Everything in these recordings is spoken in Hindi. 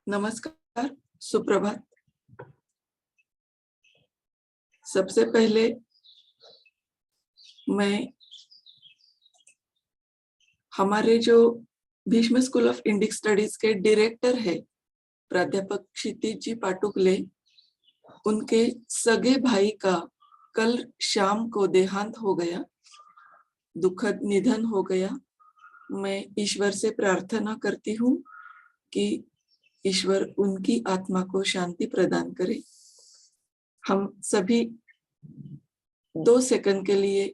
नमस्कार, सुप्रभात। सबसे पहले मैं हमारे जो Bhishma school of Indic studies के डायरेक्टर है प्राध्यापक क्षितिज जी पाटुकले, उनके सगे भाई का कल शाम को देहांत हो गया, दुखद निधन हो गया। मैं ईश्वर से प्रार्थना करती हूँ कि ईश्वर उनकी आत्मा को शांति प्रदान करे। हम सभी 2 सेकंड के लिए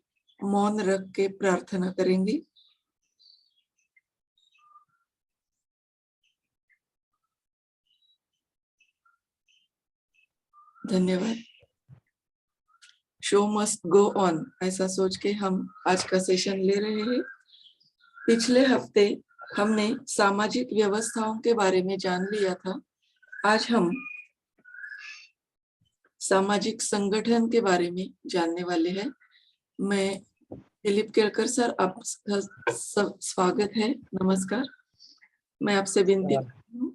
मौन रख के प्रार्थना करेंगे। धन्यवाद। शो मस्ट गो ऑन, ऐसा सोच के हम आज का सेशन ले रहे हैं। पिछले हफ्ते हमने सामाजिक व्यवस्थाओं के बारे में जान लिया था। आज हम सामाजिक संगठन के बारे में जानने वाले हैं। मैं दिलीप केरकर सर, आप स्वागत है, नमस्कार। मैं आपसे विनती करती हूँ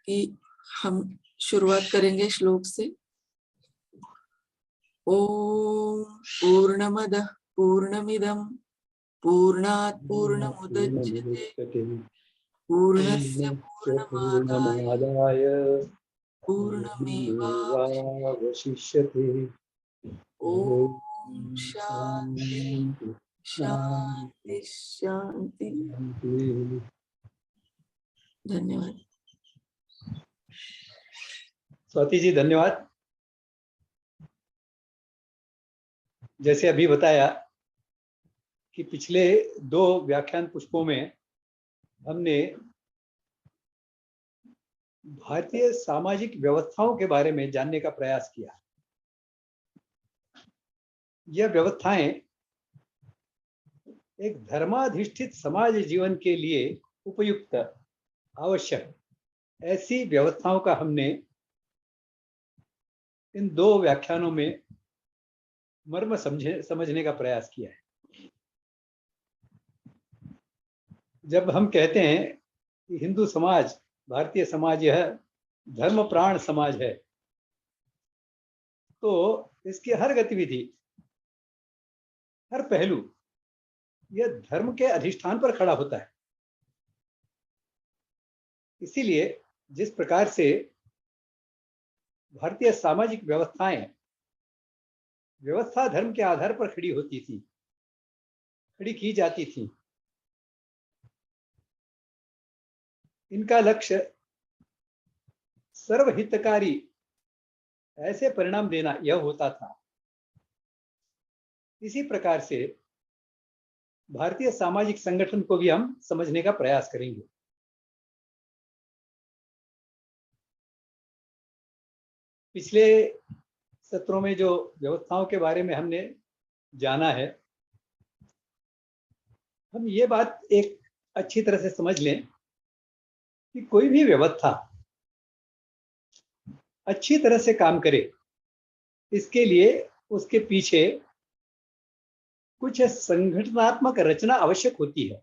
कि हम शुरुआत करेंगे श्लोक से। ओम पूर्णमदः पूर्णमिदं पूर्णात् पूर्णमुदच्यते पूर्णस्य पूर्णमादाय पूर्णमेवावशिष्यते। ओम शांति शांति शांति। धन्यवाद। स्वाति जी धन्यवाद। जैसे अभी बताया कि पिछले 2 व्याख्यान पुष्पों में हमने भारतीय सामाजिक व्यवस्थाओं के बारे में जानने का प्रयास किया। यह व्यवस्थाएं एक धर्माधिष्ठित समाज जीवन के लिए उपयुक्त, आवश्यक ऐसी व्यवस्थाओं का हमने इन 2 व्याख्यानों में मर्म समझने का प्रयास किया है। जब हम कहते हैं कि हिंदू समाज, भारतीय समाज यह धर्म प्राण समाज है, तो इसकी हर गतिविधि, हर पहलू यह धर्म के अधिष्ठान पर खड़ा होता है। इसीलिए जिस प्रकार से भारतीय सामाजिक व्यवस्थाएं व्यवस्था धर्म के आधार पर खड़ी होती थी, खड़ी की जाती थी, इनका लक्ष्य सर्वहितकारी ऐसे परिणाम देना यह होता था। इसी प्रकार से भारतीय सामाजिक संगठन को भी हम समझने का प्रयास करेंगे। पिछले सत्रों में जो व्यवस्थाओं के बारे में हमने जाना है, हम ये बात एक अच्छी तरह से समझ लें कि कोई भी व्यवस्था अच्छी तरह से काम करे, इसके लिए उसके पीछे कुछ संगठनात्मक रचना आवश्यक होती है।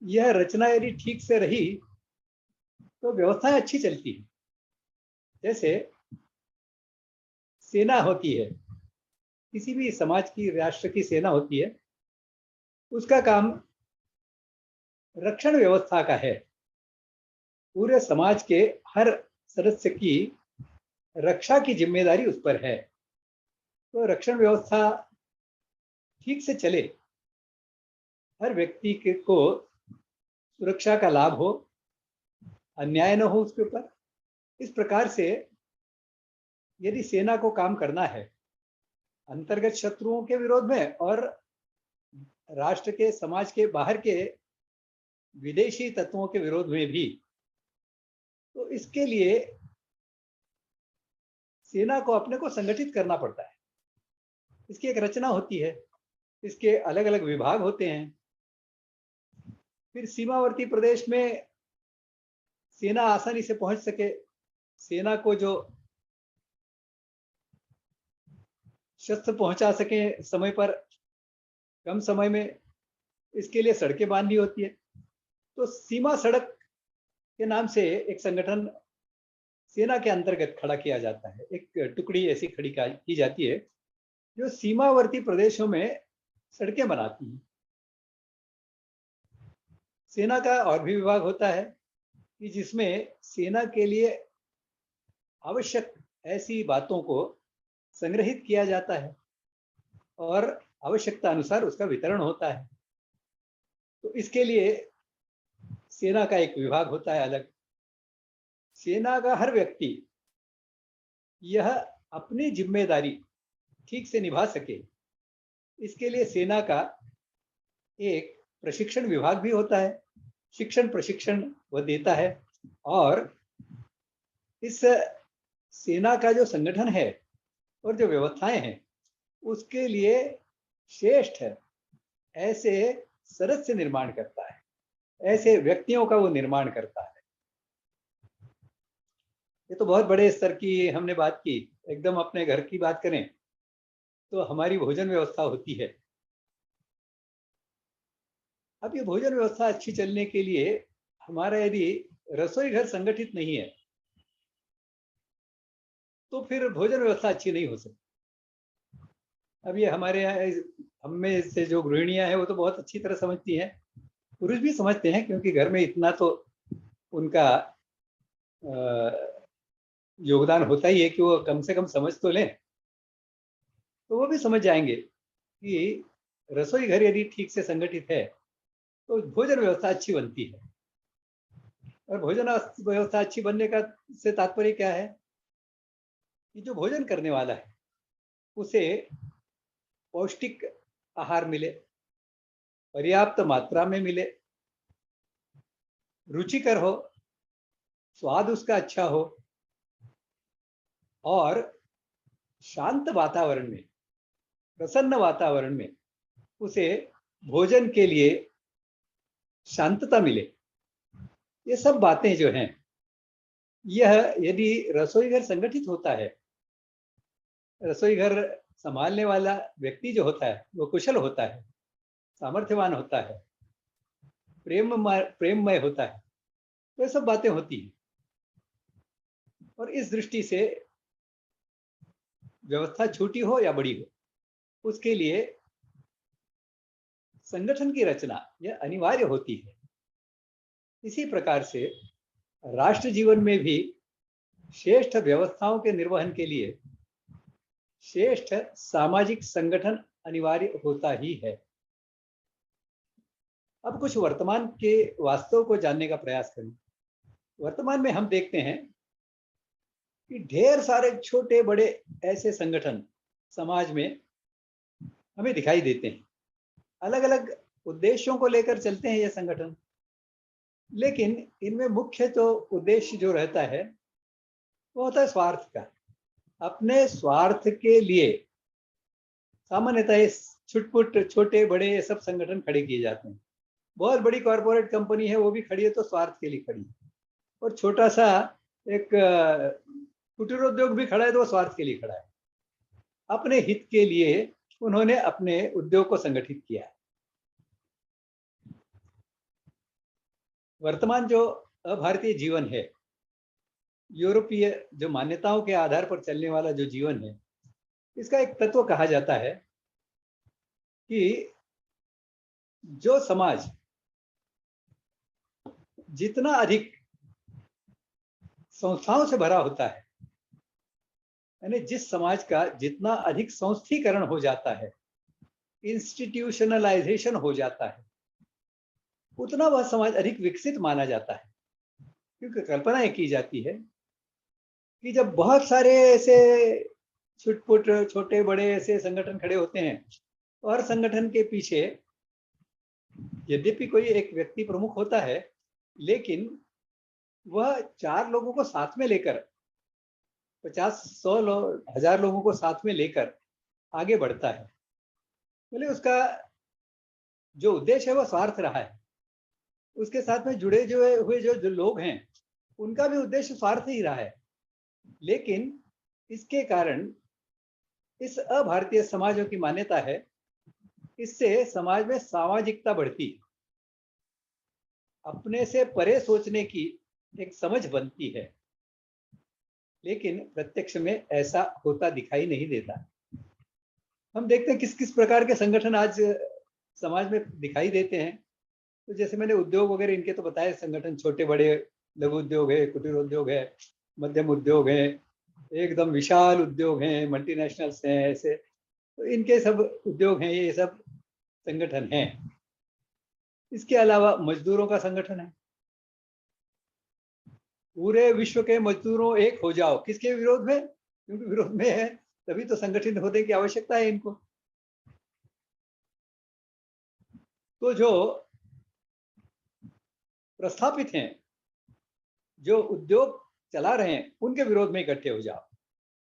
यह रचना यदि ठीक से रही तो व्यवस्थाएं अच्छी चलती है। जैसे सेना होती है, किसी भी समाज की, राष्ट्र की सेना होती है, उसका काम रक्षण व्यवस्था का है। पूरे समाज के हर सदस्य की रक्षा की जिम्मेदारी उस पर है। तो रक्षण व्यवस्था ठीक से चले, हर व्यक्ति को सुरक्षा का लाभ हो, अन्याय न हो उसके ऊपर। इस प्रकार से यदि सेना को काम करना है अंतर्गत शत्रुओं के विरोध में और राष्ट्र के, समाज के बाहर के विदेशी तत्वों के विरोध में भी, तो इसके लिए सेना को अपने को संगठित करना पड़ता है। इसकी एक रचना होती है, इसके अलग अलग विभाग होते हैं। फिर सीमावर्ती प्रदेश में सेना आसानी से पहुंच सके, सेना को जो शस्त्र पहुंचा सके समय पर, कम समय में, इसके लिए सड़कें बांधनी होती है। तो सीमा सड़क के नाम से एक संगठन सेना के अंतर्गत खड़ा किया जाता है। एक टुकड़ी ऐसी खड़ी की जाती है जो सीमावर्ती प्रदेशों में सड़कें बनाती है। सेना का और भी विभाग होता है कि जिसमें सेना के लिए आवश्यक ऐसी बातों को संग्रहित किया जाता है और आवश्यकता अनुसार उसका वितरण होता है। तो इसके लिए सेना का एक विभाग होता है अलग। सेना का हर व्यक्ति यह अपनी जिम्मेदारी ठीक से निभा सके, इसके लिए सेना का एक प्रशिक्षण विभाग भी होता है। शिक्षण प्रशिक्षण वह देता है और इस सेना का जो संगठन है और जो व्यवस्थाएं हैं उसके लिए श्रेष्ठ ऐसे सदस्य निर्माण करता है, ऐसे व्यक्तियों का वो निर्माण करता है। ये तो बहुत बड़े स्तर की हमने बात की। एकदम अपने घर की बात करें तो हमारी भोजन व्यवस्था होती है। अब ये भोजन व्यवस्था अच्छी चलने के लिए हमारा यदि रसोई घर संगठित नहीं है तो फिर भोजन व्यवस्था अच्छी नहीं हो सकती। अब ये हमारे यहाँ हम में से जो गृहिणियां हैं वो तो बहुत अच्छी तरह समझती हैं, पुरुष भी समझते हैं क्योंकि घर में इतना तो उनका योगदान होता ही है कि वो कम से कम समझ तो लें। तो वो भी समझ जाएंगे कि रसोई घर यदि ठीक से संगठित है तो भोजन व्यवस्था अच्छी बनती है। और भोजन व्यवस्था अच्छी बनने का से तात्पर्य क्या है कि जो भोजन करने वाला है उसे पौष्टिक आहार मिले, पर्याप्त मात्रा में मिले, रुचिकर हो, स्वाद उसका अच्छा हो और शांत वातावरण में, प्रसन्न वातावरण में उसे भोजन के लिए शांतता मिले। ये सब बातें जो हैं, यह यदि रसोई घर संगठित होता है, रसोई घर संभालने वाला व्यक्ति जो होता है वो कुशल होता है, सामर्थ्यवान होता है, प्रेममय होता है, तो ये सब बातें होती हैं। और इस दृष्टि से व्यवस्था छोटी हो या बड़ी हो, उसके लिए संगठन की रचना यह अनिवार्य होती है। इसी प्रकार से राष्ट्र जीवन में भी श्रेष्ठ व्यवस्थाओं के निर्वहन के लिए श्रेष्ठ सामाजिक संगठन अनिवार्य होता ही है। अब कुछ वर्तमान के वास्तव को जानने का प्रयास करें। वर्तमान में हम देखते हैं कि ढेर सारे छोटे बड़े ऐसे संगठन समाज में हमें दिखाई देते हैं। अलग अलग उद्देश्यों को लेकर चलते हैं ये संगठन, लेकिन इनमें मुख्य जो उद्देश्य जो रहता है वो होता है स्वार्थ का। अपने स्वार्थ के लिए सामान्यतः ये छुटपुट छोटे बड़े ये सब संगठन खड़े किए जाते हैं। बहुत बड़ी कॉरपोरेट कंपनी है, वो भी खड़ी है तो स्वार्थ के लिए खड़ी है, और छोटा सा एक कुटीर उद्योग भी खड़ा है तो वो स्वार्थ के लिए खड़ा है। अपने हित के लिए उन्होंने अपने उद्योग को संगठित किया है। वर्तमान जो अभारतीय जीवन है, यूरोपीय जो मान्यताओं के आधार पर चलने वाला जो जीवन है, इसका एक तत्व कहा जाता है कि जो समाज जितना अधिक संस्थाओं से भरा होता है, यानी जिस समाज का जितना अधिक संस्थीकरण हो जाता है, इंस्टीट्यूशनलाइजेशन हो जाता है, उतना वह समाज अधिक विकसित माना जाता है। क्योंकि कल्पना ये की जाती है कि जब बहुत सारे ऐसे छुटपुट छोटे बड़े ऐसे संगठन खड़े होते हैं और संगठन के पीछे यद्यपि कोई एक व्यक्ति प्रमुख होता है, लेकिन वह 4 लोगों को साथ में लेकर, 50, 100, 1000 लोगों को साथ में लेकर आगे बढ़ता है। बोले उसका जो उद्देश्य है वह स्वार्थ रहा है, उसके साथ में जुड़े हुए जो लोग हैं उनका भी उद्देश्य स्वार्थ ही रहा है। लेकिन इसके कारण इस अभारतीय समाजों की मान्यता है, इससे समाज में सामाजिकता बढ़ती, अपने से परे सोचने की एक समझ बनती है, लेकिन प्रत्यक्ष में ऐसा होता दिखाई नहीं देता। हम देखते हैं किस किस प्रकार के संगठन आज समाज में दिखाई देते हैं। तो जैसे मैंने उद्योग वगैरह इनके तो बताए संगठन, छोटे बड़े लघु उद्योग है, कुटीर उद्योग है, मध्यम उद्योग है, एकदम विशाल उद्योग हैं, मल्टीनेशनल्स हैं, ऐसे तो इनके सब उद्योग हैं, ये सब संगठन हैं। इसके अलावा मजदूरों का संगठन है। पूरे विश्व के मजदूरों एक हो जाओ, किसके विरोध में? क्योंकि विरोध में है तभी तो संगठित होने की आवश्यकता है इनको। तो जो प्रस्थापित हैं, जो उद्योग चला रहे हैं, उनके विरोध में इकट्ठे हो जाओ।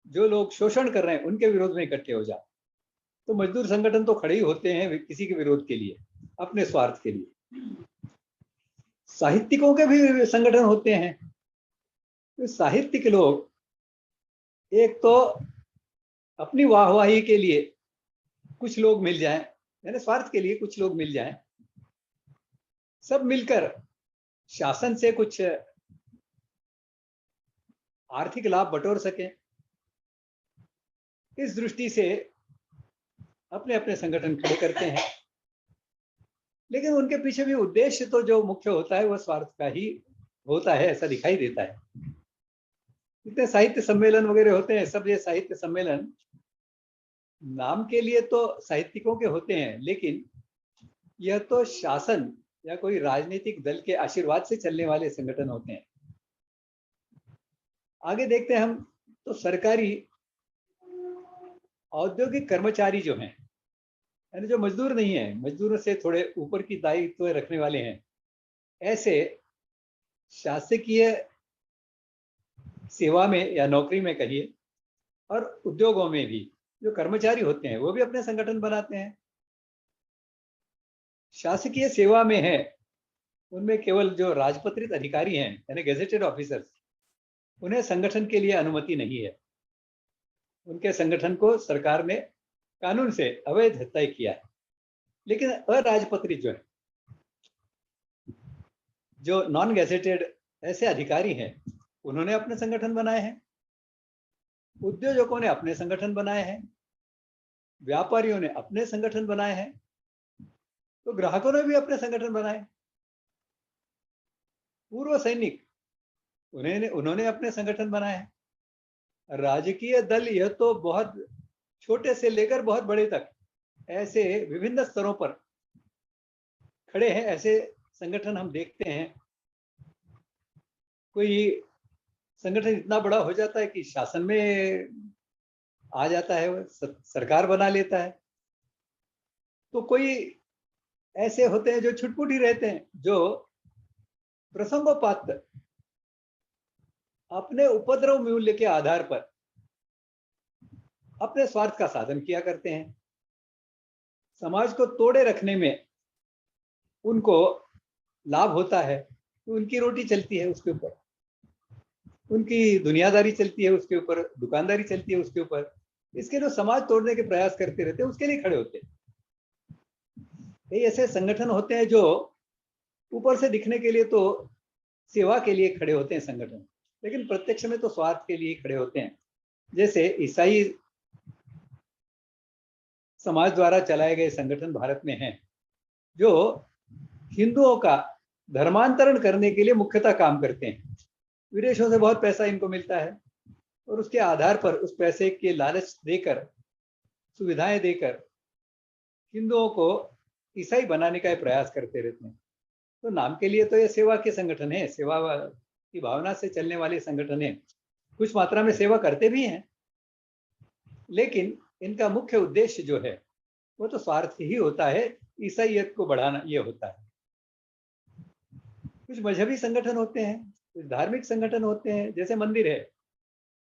जो लोग शोषण कर रहे हैं उनके विरोध में इकट्ठे हो जाओ। तो मजदूर संगठन तो खड़े ही होते हैं किसी के विरोध के लिए, अपने स्वार्थ के लिए। साहित्यिकों के भी संगठन होते हैं। तो साहित्यिक लोग एक तो अपनी वाहवाही के लिए कुछ लोग मिल जाएं, यानी स्वार्थ के लिए कुछ लोग मिल जाएं, सब मिलकर शासन से कुछ आर्थिक लाभ बटोर सकें, इस दृष्टि से अपने अपने संगठन खड़े करते हैं। लेकिन उनके पीछे भी उद्देश्य तो जो मुख्य होता है वह स्वार्थ का ही होता है, ऐसा दिखाई देता है। इतने साहित्य सम्मेलन वगैरह होते हैं, सब ये साहित्य सम्मेलन नाम के लिए तो साहित्यिकों के होते हैं, लेकिन यह तो शासन या कोई राजनीतिक दल के आशीर्वाद से चलने वाले संगठन होते हैं। आगे देखते हैं हम, तो सरकारी औद्योगिक कर्मचारी जो हैं, यानी जो मजदूर नहीं है, मजदूरों से थोड़े ऊपर की दायित्व रखने वाले हैं, ऐसे शासकीय सेवा में या नौकरी में कहिए, और उद्योगों में भी जो कर्मचारी होते हैं वो भी अपने संगठन बनाते हैं। शासकीय सेवा में है उनमें केवल जो राजपत्रित अधिकारी हैं, यानी गेजेटेड ऑफिसर्स, उन्हें संगठन के लिए अनुमति नहीं है। उनके संगठन को सरकार ने कानून से अवैध तय किया है। लेकिन अराजपत्रित जो है, जो नॉन गेजेटेड ऐसे अधिकारी हैं, उन्होंने अपने संगठन बनाए हैं। उद्योजकों ने अपने संगठन बनाए हैं, व्यापारियों ने अपने संगठन बनाए हैं, तो ग्राहकों ने भी अपने संगठन बनाए। पूर्व सैनिक, उन्होंने अपने संगठन बनाए हैं। राजकीय दल यह तो बहुत छोटे से लेकर बहुत बड़े तक ऐसे विभिन्न स्तरों पर खड़े हैं, ऐसे संगठन हम देखते हैं। कोई संगठन इतना बड़ा हो जाता है कि शासन में आ जाता है, वो सरकार बना लेता है। तो कोई ऐसे होते हैं जो छुटपुट ही रहते हैं, जो प्रसंगोपात अपने उपद्रव मूल्य के आधार पर अपने स्वार्थ का साधन किया करते हैं। समाज को तोड़े रखने में उनको लाभ होता है, तो उनकी रोटी चलती है उसके ऊपर, उनकी दुनियादारी चलती है उसके ऊपर, दुकानदारी चलती है उसके ऊपर। इसके जो समाज तोड़ने के प्रयास करते रहते हैं उसके लिए खड़े होते हैं। कई ऐसे संगठन होते हैं जो ऊपर से दिखने के लिए तो सेवा के लिए खड़े होते हैं संगठन, लेकिन प्रत्यक्ष में तो स्वार्थ के लिए खड़े होते हैं। जैसे ईसाई समाज द्वारा चलाए गए संगठन भारत में हैं, जो हिंदुओं का धर्मांतरण करने के लिए मुख्यतः काम करते हैं। विदेशों से बहुत पैसा इनको मिलता है और उसके आधार पर उस पैसे के लालच देकर, सुविधाएं देकर हिंदुओं को ईसाई बनाने का प्रयास करते रहते हैं। तो नाम के लिए तो ये सेवा के संगठन है, सेवा की भावना से चलने वाले संगठन है। कुछ मात्रा में सेवा करते भी हैं, लेकिन इनका मुख्य उद्देश्य जो है वो तो स्वार्थ ही होता है, ईसाईयत को बढ़ाना ये होता है। कुछ मजहबी संगठन होते हैं, कुछ धार्मिक संगठन होते हैं। जैसे मंदिर है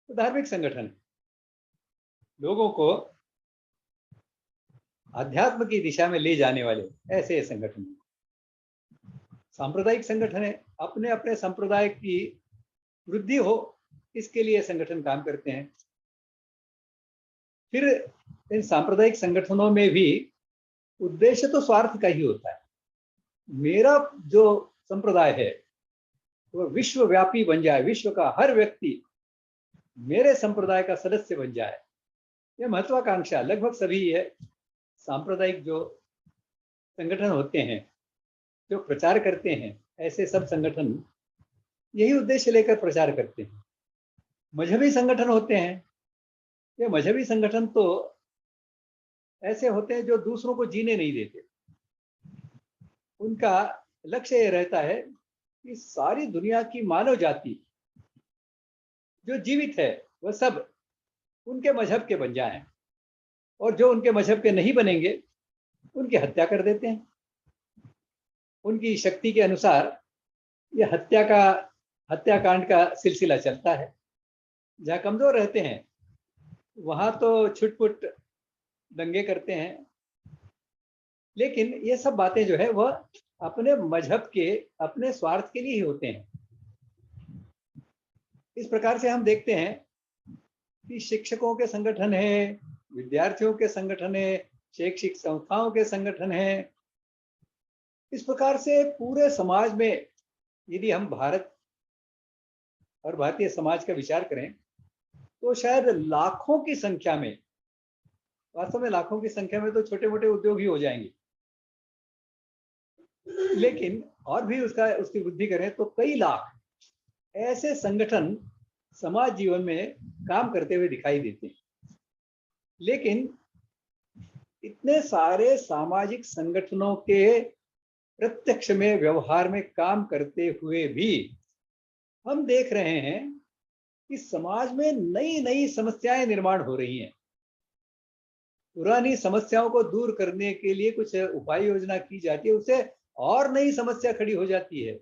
तो धार्मिक संगठन, लोगों को आध्यात्म की दिशा में ले जाने वाले ऐसे संगठन। सांप्रदायिक संगठन है, अपने अपने संप्रदाय की वृद्धि हो इसके लिए संगठन काम करते हैं। फिर इन सांप्रदायिक संगठनों में भी उद्देश्य तो स्वार्थ का ही होता है। मेरा जो संप्रदाय है वह विश्वव्यापी बन जाए, विश्व का हर व्यक्ति मेरे संप्रदाय का सदस्य बन जाए। यह महत्वाकांक्षा लगभग सभी है सांप्रदायिक जो संगठन होते हैं, जो प्रचार करते हैं, ऐसे सब संगठन यही उद्देश्य लेकर प्रचार करते हैं। मजहबी संगठन होते हैं, ये मजहबी संगठन तो ऐसे होते हैं जो दूसरों को जीने नहीं देते। उनका लक्ष्य यह रहता है कि सारी दुनिया की मानव जाति जो जीवित है वह सब उनके मजहब के बन जाएं, और जो उनके मजहब के नहीं बनेंगे उनकी हत्या कर देते हैं। उनकी शक्ति के अनुसार यह हत्याकांड का सिलसिला चलता है। जहाँ कमजोर रहते हैं वहां तो छुटपुट दंगे करते हैं, लेकिन ये सब बातें जो है वह अपने मजहब के, अपने स्वार्थ के लिए ही होते हैं। इस प्रकार से हम देखते हैं कि शिक्षकों के संगठन है, विद्यार्थियों के संगठन है, शैक्षिक संस्थाओं के संगठन है। इस प्रकार से पूरे समाज में यदि हम भारत और भारतीय समाज का विचार करें तो शायद लाखों की संख्या में, वास्तव में लाखों की संख्या में तो छोटे मोटे उद्योग ही हो जाएंगे, लेकिन और भी उसकी वृद्धि करें तो कई लाख ऐसे संगठन समाज जीवन में काम करते हुए दिखाई देते हैं। लेकिन इतने सारे सामाजिक संगठनों के प्रत्यक्ष में, व्यवहार में काम करते हुए भी हम देख रहे हैं कि समाज में नई नई समस्याएं निर्माण हो रही हैं। पुरानी समस्याओं को दूर करने के लिए कुछ उपाय योजना की जाती है, उससे और नई समस्या खड़ी हो जाती है।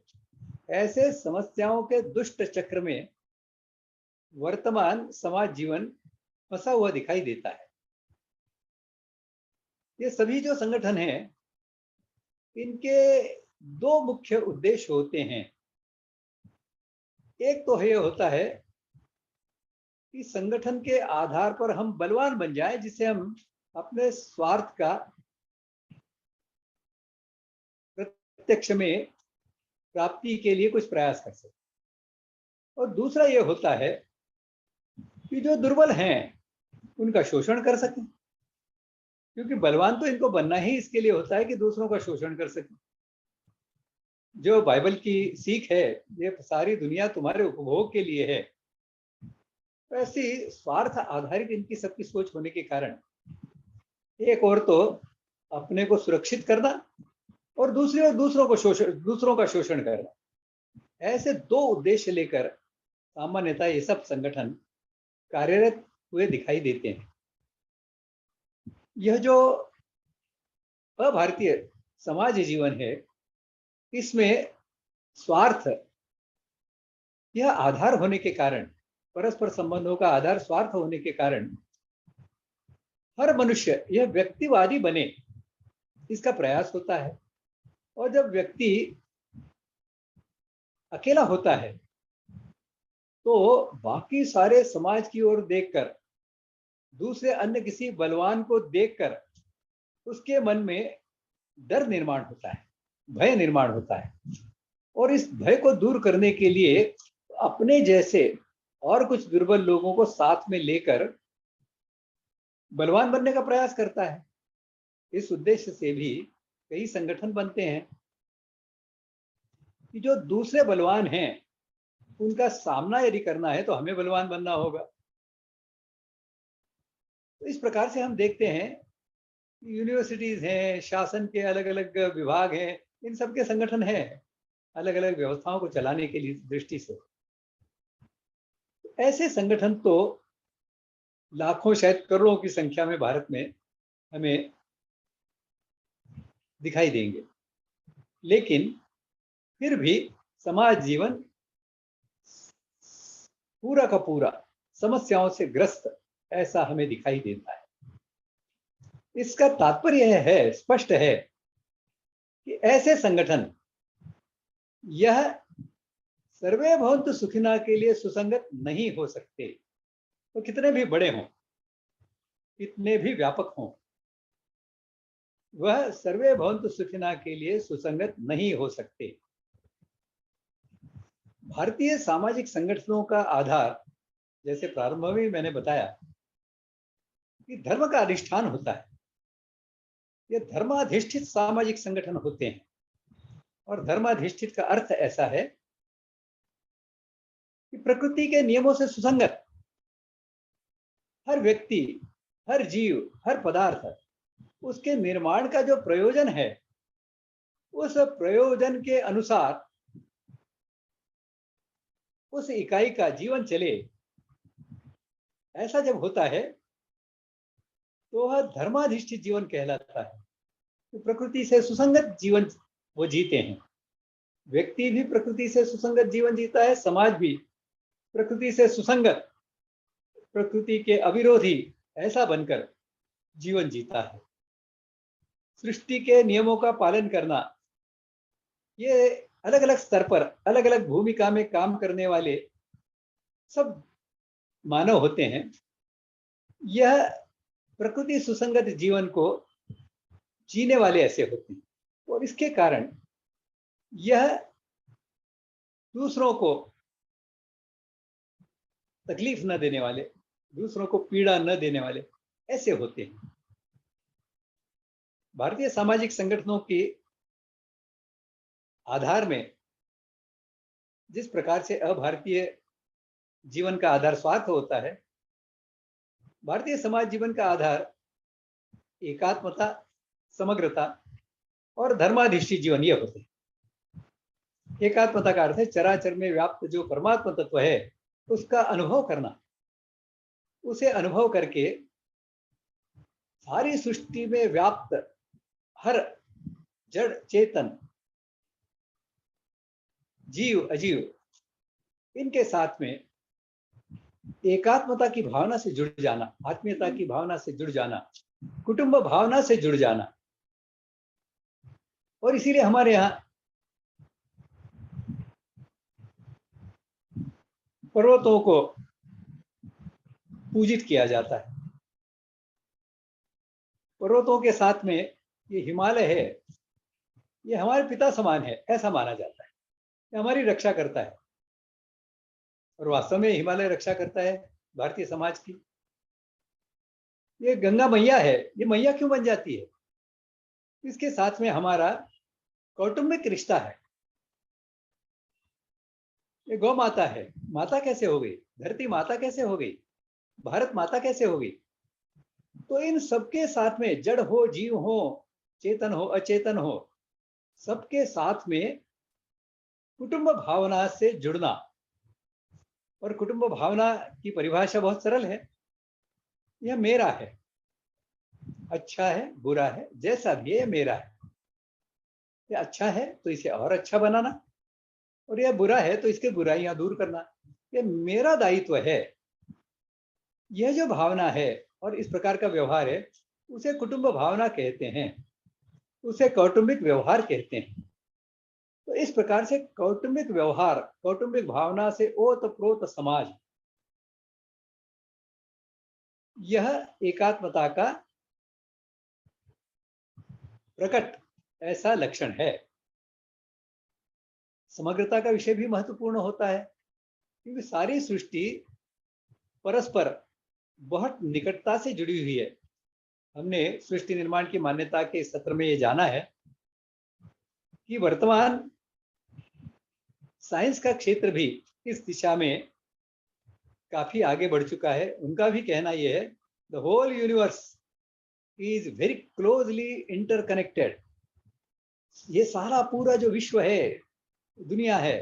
ऐसे समस्याओं के दुष्ट चक्र में वर्तमान समाज जीवन फंसा हुआ दिखाई देता है। ये सभी जो संगठन हैं, इनके दो मुख्य उद्देश्य होते हैं। एक तो ये होता है कि संगठन के आधार पर हम बलवान बन जाए, जिससे हम अपने स्वार्थ का प्रत्यक्ष में प्राप्ति के लिए कुछ प्रयास कर सकें। और दूसरा ये होता है कि जो दुर्बल हैं उनका शोषण कर सकें, क्योंकि बलवान तो इनको बनना ही इसके लिए होता है कि दूसरों का शोषण कर सकें। जो बाइबल की सीख है, ये सारी दुनिया तुम्हारे उपभोग के लिए है, ऐसी स्वार्थ आधारित इनकी सबकी सोच होने के कारण एक और तो अपने को सुरक्षित करना और दूसरी ओर दूसरों का शोषण करना, ऐसे दो उद्देश्य लेकर सामान्यतः ये सब संगठन कार्यरत हुए दिखाई देते हैं। यह जो अभारतीय समाज जीवन है, इसमें स्वार्थ यह आधार होने के कारण, परस्पर संबंधों का आधार स्वार्थ होने के कारण हर मनुष्य यह व्यक्तिवादी बने, इसका प्रयास होता है। और जब व्यक्ति अकेला होता है तो बाकी सारे समाज की ओर देखकर, दूसरे अन्य किसी बलवान को देखकर उसके मन में डर निर्माण होता है, भय निर्माण होता है। और इस भय को दूर करने के लिए अपने जैसे और कुछ दुर्बल लोगों को साथ में लेकर बलवान बनने का प्रयास करता है। इस उद्देश्य से भी कई संगठन बनते हैं कि जो दूसरे बलवान हैं उनका सामना यदि करना है तो हमें बलवान बनना होगा। तो इस प्रकार से हम देखते हैं यूनिवर्सिटीज हैं, शासन के अलग अलग विभाग हैं, इन सब के संगठन हैं अलग अलग व्यवस्थाओं को चलाने के लिए दृष्टि से। ऐसे संगठन तो लाखों, शायद करोड़ों की संख्या में भारत में हमें दिखाई देंगे, लेकिन फिर भी समाज जीवन पूरा का पूरा समस्याओं से ग्रस्त ऐसा हमें दिखाई देता है। इसका तात्पर्य यह है, स्पष्ट है कि ऐसे संगठन यह सर्वे भवन्तु सुखिनः के लिए सुसंगत नहीं हो सकते। तो कितने भी बड़े हों, कितने भी व्यापक हों, वह सर्वे भवन्तु सुखिनः के लिए सुसंगत नहीं हो सकते। भारतीय सामाजिक संगठनों का आधार, जैसे प्रारंभ में ही मैंने बताया, कि धर्म का अधिष्ठान होता है। ये धर्माधिष्ठित सामाजिक संगठन होते हैं। और धर्माधिष्ठित का अर्थ ऐसा है कि प्रकृति के नियमों से सुसंगत हर व्यक्ति, हर जीव, हर पदार्थ, उसके निर्माण का जो प्रयोजन है, उस प्रयोजन के अनुसार उस इकाई का जीवन चले, ऐसा जब होता है तो वह धर्माधिष्ठित जीवन कहलाता है। तो प्रकृति से सुसंगत जीवन वो जीते हैं। व्यक्ति भी प्रकृति से सुसंगत जीवन जीता है, समाज भी प्रकृति से सुसंगत, प्रकृति के अविरोधी ऐसा बनकर जीवन जीता है। सृष्टि के नियमों का पालन करना, ये अलग अलग स्तर पर अलग अलग भूमिका में काम करने वाले सब मानव होते हैं। यह प्रकृति सुसंगत जीवन को जीने वाले ऐसे होते हैं और इसके कारण यह दूसरों को तकलीफ न देने वाले, दूसरों को पीड़ा न देने वाले ऐसे होते हैं। भारतीय सामाजिक संगठनों के आधार में जिस प्रकार से अभारतीय जीवन का आधार स्वार्थ होता है, भारतीय समाज जीवन का आधार एकात्मता, समग्रता और धर्माधिष्ठित जीवन ये होते हैं। एकात्मता का अर्थ है चराचर में व्याप्त जो परमात्मा तत्व है उसका अनुभव करना। उसे अनुभव करके सारी सृष्टि में व्याप्त हर जड़ चेतन, जीव अजीव, इनके साथ में एकात्मता की भावना से जुड़ जाना, आत्मीयता की भावना से जुड़ जाना, कुटुंब भावना से जुड़ जाना। और इसीलिए हमारे यहाँ पर्वतों को पूजित किया जाता है। पर्वतों के साथ में ये हिमालय है, ये हमारे पिता समान है ऐसा माना जाता है। ये हमारी रक्षा करता है और वास्तव में हिमालय रक्षा करता है भारतीय समाज की। ये गंगा मैया है, ये मैया क्यों बन जाती है? इसके साथ में हमारा कौटुंबिक रिश्ता है। ये गौ माता है, माता कैसे हो गई? धरती माता कैसे हो गई? भारत माता कैसे हो गई? तो इन सबके साथ में जड़ हो, जीव हो, चेतन हो, अचेतन हो, सबके साथ में कुटुंब भावना से जुड़ना। और कुटुंब भावना की परिभाषा बहुत सरल है, यह मेरा है, अच्छा है, बुरा है, जैसा भी है मेरा है। यह अच्छा है तो इसे और अच्छा बनाना, और यह बुरा है तो इसके बुराइयां दूर करना, यह मेरा दायित्व है। यह जो भावना है और इस प्रकार का व्यवहार है उसे कुटुंब भावना कहते हैं, उसे कौटुंबिक व्यवहार कहते हैं। तो इस प्रकार से कौटुंबिक व्यवहार, कौटुंबिक भावना से ओतप्रोत समाज, यह एकात्मता का प्रकट ऐसा लक्षण है। समग्रता का विषय भी महत्वपूर्ण होता है क्योंकि सारी सृष्टि परस्पर बहुत निकटता से जुड़ी हुई है। हमने सृष्टि निर्माण की मान्यता के सत्र में ये जाना है कि वर्तमान साइंस का क्षेत्र भी इस दिशा में काफी आगे बढ़ चुका है। उनका भी कहना यह है, the whole universe is very closely interconnected. ये सारा पूरा जो विश्व है, दुनिया है,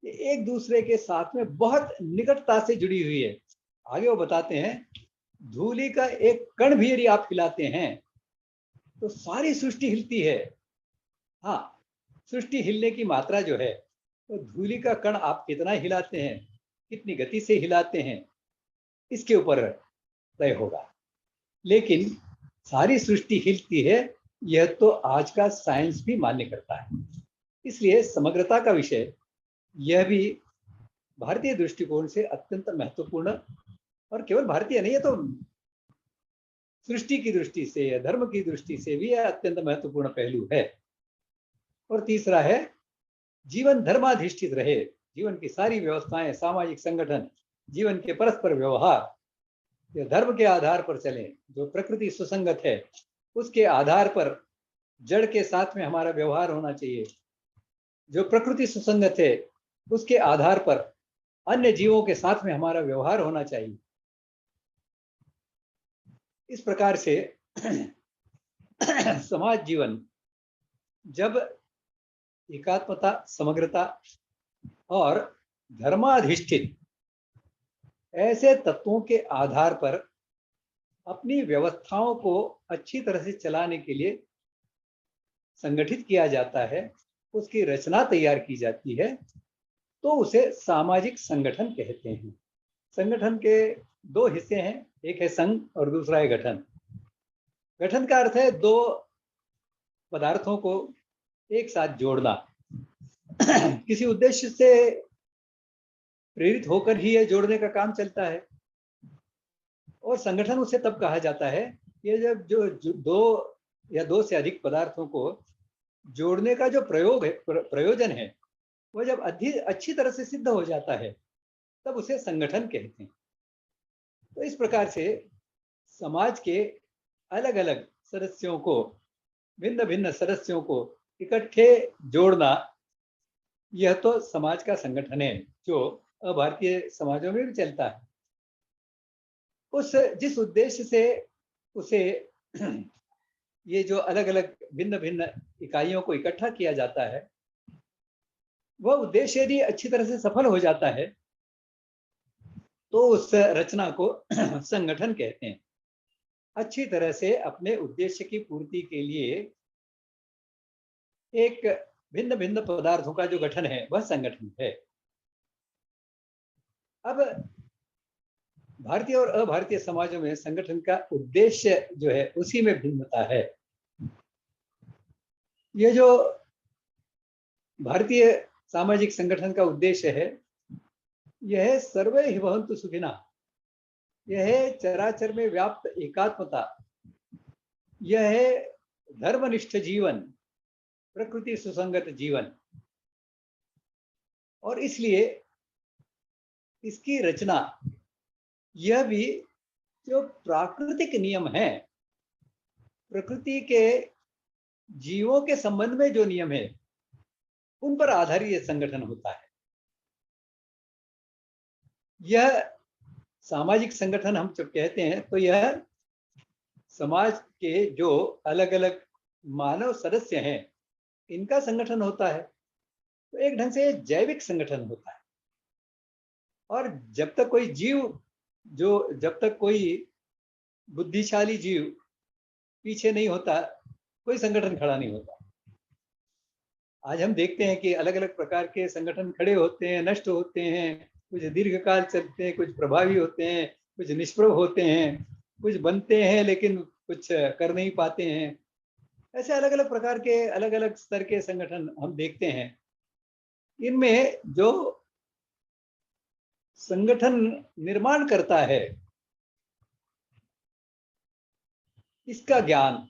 ये एक दूसरे के साथ में बहुत निकटता से जुड़ी हुई है। आगे वो बताते हैं, धूलि का एक कण भी यदि आप हिलाते हैं तो सारी सृष्टि हिलती है। हाँ, सृष्टि हिलने की मात्रा जो है, तो धूलि का कण आप कितना हिलाते हैं, कितनी गति से हिलाते हैं, इसके ऊपर तय होगा। लेकिन सारी सृष्टि हिलती है, यह तो आज का साइंस भी मान्य करता है। इसलिए समग्रता का विषय यह भी भारतीय दृष्टिकोण से अत्यंत महत्वपूर्ण, और केवल भारतीय नहीं है तो सृष्टि की दृष्टि से या धर्म की दृष्टि से भी यह अत्यंत महत्वपूर्ण पहलू है। और तीसरा है, जीवन धर्माधिष्ठित रहे, जीवन की सारी व्यवस्थाएं, सामाजिक संगठन, जीवन के परस्पर व्यवहार ये धर्म के आधार पर चले। जो प्रकृति सुसंगत है उसके आधार पर जड़ के साथ में हमारा व्यवहार होना चाहिए। जो प्रकृति सुसंगत है उसके आधार पर अन्य जीवों के साथ में हमारा व्यवहार होना चाहिए। इस प्रकार से समाज जीवन जब एकात्मता, समग्रता और धर्माधिष्ठित ऐसे तत्वों के आधार पर अपनी व्यवस्थाओं को अच्छी तरह से चलाने के लिए संगठित किया जाता है, उसकी रचना तैयार की जाती है, तो उसे सामाजिक संगठन कहते हैं। संगठन के दो हिस्से हैं, एक है संघ और दूसरा है गठन। गठन का अर्थ है दो पदार्थों को एक साथ जोड़ना। किसी उद्देश्य से प्रेरित होकर ही यह जोड़ने का काम चलता है। और संगठन उसे तब कहा जाता है ये जब जो दो से अधिक पदार्थों को जोड़ने का जो प्रयोजन है वह जब अच्छी तरह से सिद्ध हो जाता है तब उसे संगठन कहते हैं। तो इस प्रकार से समाज के अलग अलग सदस्यों को, भिन्न भिन्न सदस्यों को इकट्ठे जोड़ना, यह तो समाज का संगठन है जो अभारतीय समाजों में भी चलता है। जिस उद्देश्य से उसे ये जो अलग अलग भिन्न भिन्न इकाइयों को इकट्ठा किया जाता है वह उद्देश्य यदि अच्छी तरह से सफल हो जाता है तो उस रचना को संगठन कहते हैं। अच्छी तरह से अपने उद्देश्य की पूर्ति के लिए एक भिन्न भिन्न पदार्थों का जो गठन है वह संगठन है। अब भारतीय और अभारतीय समाजों में संगठन का उद्देश्य जो है उसी में भिन्नता है। ये जो भारतीय सामाजिक संगठन का उद्देश्य है यह सर्वे ही भवन्तु सुखिना, यह चराचर में व्याप्त एकात्मता, यह है धर्मनिष्ठ जीवन, प्रकृति सुसंगत जीवन। और इसलिए इसकी रचना यह भी जो प्राकृतिक नियम है, प्रकृति के जीवों के संबंध में जो नियम है उन पर आधारित यह संगठन होता है। यह सामाजिक संगठन हम जब कहते हैं तो यह समाज के जो अलग अलग मानव सदस्य हैं इनका संगठन होता है। तो एक ढंग से जैविक संगठन होता है। और जब तक कोई जीव जब तक कोई बुद्धिशाली जीव पीछे नहीं होता कोई संगठन खड़ा नहीं होता। आज हम देखते हैं कि अलग अलग प्रकार के संगठन खड़े होते हैं, नष्ट होते हैं, कुछ दीर्घकाल चलते हैं, कुछ प्रभावी होते हैं, कुछ निष्प्रभ होते हैं, कुछ बनते हैं लेकिन कुछ कर नहीं पाते हैं। ऐसे अलग अलग प्रकार के अलग अलग स्तर के संगठन हम देखते हैं। इनमें जो संगठन निर्माण करता है इसका ज्ञान,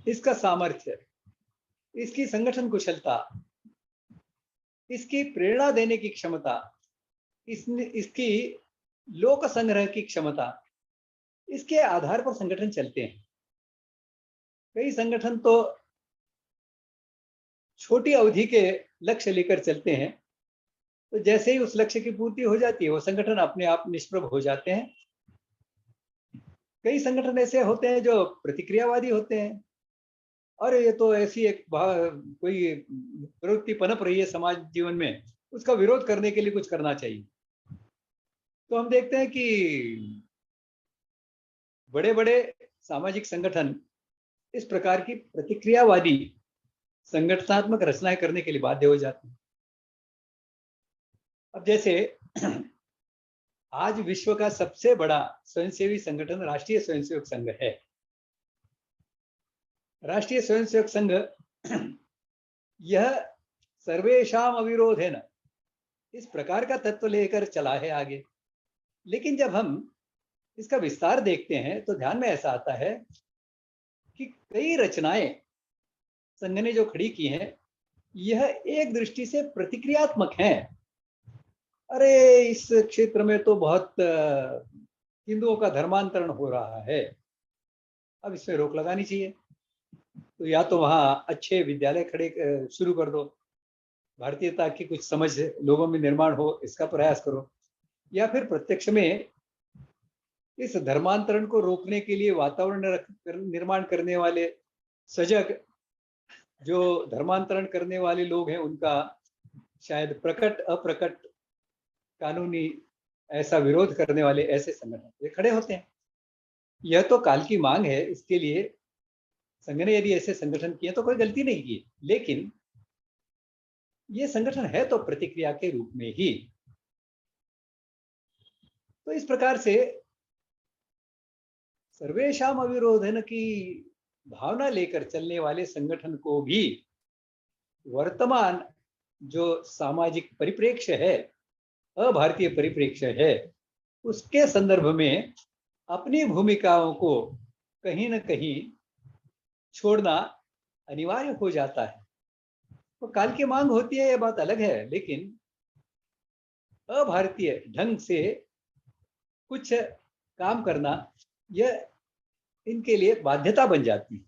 इसका सामर्थ्य, इसकी संगठन कुशलता, इसकी प्रेरणा देने की क्षमता, इसकी लोक संग्रह की क्षमता, इसके आधार पर संगठन चलते हैं। कई संगठन तो छोटी अवधि के लक्ष्य लेकर चलते हैं, तो जैसे ही उस लक्ष्य की पूर्ति हो जाती है वो संगठन अपने आप निष्प्रभ हो जाते हैं। कई संगठन ऐसे होते हैं जो प्रतिक्रियावादी होते हैं, और ये तो ऐसी एक कोई प्रवृत्ति पनप रही है समाज जीवन में, उसका विरोध करने के लिए कुछ करना चाहिए। तो हम देखते हैं कि बड़े बड़े सामाजिक संगठन इस प्रकार की प्रतिक्रियावादी संगठनात्मक रचनाएं करने के लिए बाध्य हो जाते हैं। अब जैसे आज विश्व का सबसे बड़ा स्वयंसेवी संगठन राष्ट्रीय स्वयंसेवक संघ है। राष्ट्रीय स्वयंसेवक संघ यह सर्वेषाम अविरोधेन इस प्रकार का तत्व लेकर चला है आगे। लेकिन जब हम इसका विस्तार देखते हैं तो ध्यान में ऐसा आता है कि कई रचनाएं संघ ने जो खड़ी की हैं यह एक दृष्टि से प्रतिक्रियात्मक है। अरे इस क्षेत्र में तो बहुत हिंदुओं का धर्मांतरण हो रहा है, अब इसमें रोक लगानी चाहिए। तो या तो वहां अच्छे विद्यालय खड़े शुरू कर दो, भारतीयता की कुछ समझ लोगों में निर्माण हो, इसका प्रयास करो, या फिर प्रत्यक्ष में इस धर्मांतरण को रोकने के लिए वातावरण निर्माण करने वाले सजग जो धर्मांतरण करने वाले लोग हैं, उनका शायद प्रकट अप्रकट कानूनी ऐसा विरोध करने वाले ऐसे संगठन ये खड़े होते हैं। यह तो काल की मांग है, इसके लिए संघ ने यदि ऐसे संगठन किए तो कोई गलती नहीं की, लेकिन ये संगठन है तो प्रतिक्रिया के रूप में ही। तो इस प्रकार से सर्वेशाम अविरोधन की भावना लेकर चलने वाले संगठन को भी वर्तमान जो सामाजिक परिप्रेक्ष्य है, अभारतीय परिप्रेक्ष्य है, उसके संदर्भ में अपनी भूमिकाओं को कहीं न कहीं छोड़ना अनिवार्य हो जाता है। तो काल की मांग होती है, यह बात अलग है, लेकिन अभारतीय ढंग से कुछ काम करना यह इनके लिए बाध्यता बन जाती है।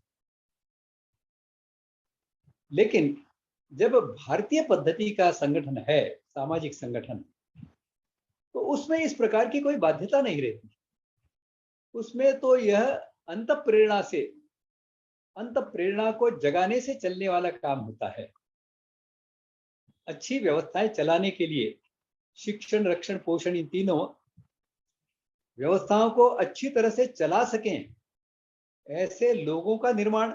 लेकिन जब भारतीय पद्धति का संगठन है, सामाजिक संगठन, तो उसमें इस प्रकार की कोई बाध्यता नहीं रहती। उसमें तो यह अंत प्रेरणा को जगाने से चलने वाला काम होता है। अच्छी व्यवस्थाएं चलाने के लिए शिक्षण, रक्षण, पोषण, इन तीनों व्यवस्थाओं को अच्छी तरह से चला सकें, ऐसे लोगों का निर्माण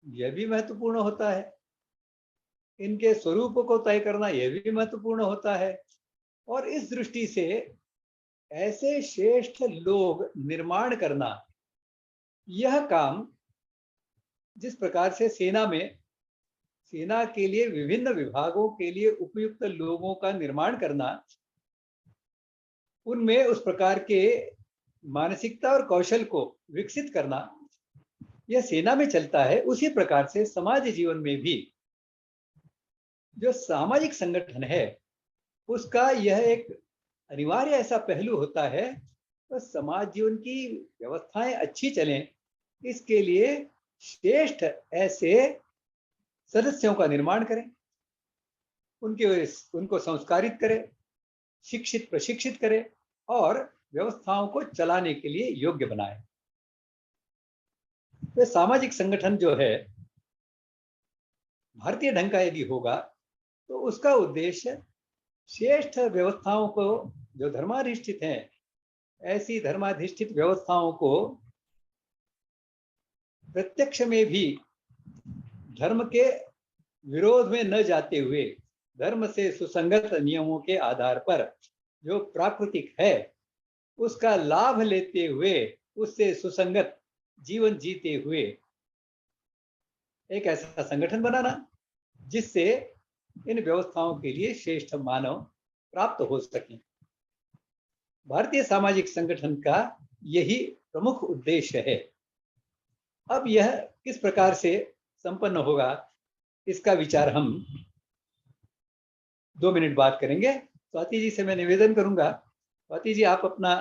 यह भी महत्वपूर्ण होता है। इनके स्वरूप को तय करना यह भी महत्वपूर्ण होता है। और इस दृष्टि से ऐसे श्रेष्ठ लोग निर्माण करना, यह काम जिस प्रकार से सेना के लिए विभिन्न विभागों के लिए उपयुक्त लोगों का निर्माण करना, उनमें उस प्रकार के मानसिकता और कौशल को विकसित करना, यह सेना में चलता है। उसी प्रकार से समाज जीवन में भी जो सामाजिक संगठन है, उसका यह एक अनिवार्य ऐसा पहलू होता है। तो समाज जीवन की व्यवस्थाएं अच्छी चलें, इसके लिए श्रेष्ठ ऐसे सदस्यों का निर्माण करें, उनको संस्कारित करें, शिक्षित प्रशिक्षित करें और व्यवस्थाओं को चलाने के लिए योग्य बनाए। तो सामाजिक संगठन जो है भारतीय ढंग का यदि होगा, तो उसका उद्देश्य श्रेष्ठ व्यवस्थाओं को, जो धर्माधिष्ठित हैं, ऐसी धर्माधिष्ठित व्यवस्थाओं को प्रत्यक्ष में भी धर्म के विरोध में न जाते हुए, धर्म से सुसंगत नियमों के आधार पर जो प्राकृतिक है उसका लाभ लेते हुए, उससे सुसंगत जीवन जीते हुए एक ऐसा संगठन बनाना जिससे इन व्यवस्थाओं के लिए श्रेष्ठ मानव प्राप्त हो सके। भारतीय सामाजिक संगठन का यही प्रमुख उद्देश्य है। अब यह किस प्रकार से संपन्न होगा, इसका विचार हम 2 मिनट बाद करेंगे। स्वाति जी से मैं निवेदन करूंगा, स्वाति जी आप अपना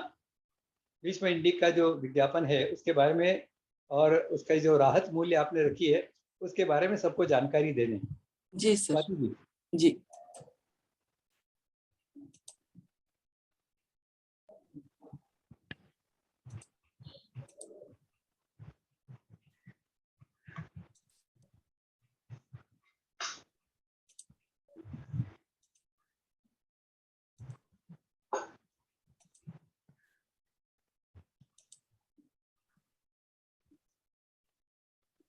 विश्व इंडिक का जो विज्ञापन है उसके बारे में और उसका जो राहत मूल्य आपने रखी है उसके बारे में सबको जानकारी दे दें। जी सर। स्वाति जी। जी,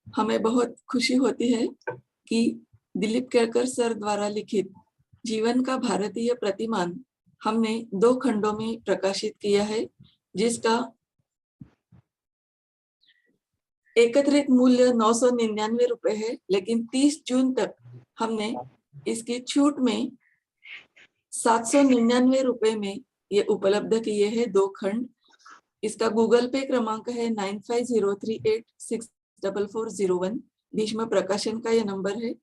हमें बहुत खुशी होती है कि दिलीप केरकर सर द्वारा लिखित जीवन का भारतीय प्रतिमान हमने 2 खंडों में प्रकाशित किया है, जिसका एकत्रित मूल्य 999 रुपए है, लेकिन 30 जून तक हमने इसकी छूट में 799 रुपए में ये उपलब्ध किए हैं 2 खंड। इसका गूगल पे क्रमांक है 9503864401। भीष्म प्रकाशन का यह नंबर है।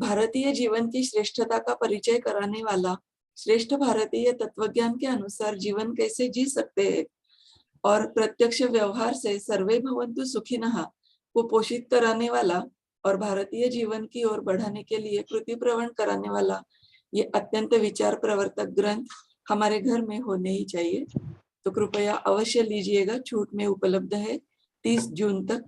भारतीय जीवन की श्रेष्ठता का परिचय कराने वाला श्रेष्ठ भारतीय तत्वज्ञान के अनुसार जीवन कैसे जी सकते हैं और प्रत्यक्ष व्यवहार से सर्वे भवन्तु सुखिनः को पोषित कराने वाला और भारतीय जीवन की ओर बढ़ाने के लिए कृति प्रवण कराने वाला ये अत्यंत विचार प्रवर्तक ग्रंथ हमारे घर में होने ही चाहिए। तो कृपया अवश्य लीजिएगा, छूट में उपलब्ध है 30 जून तक।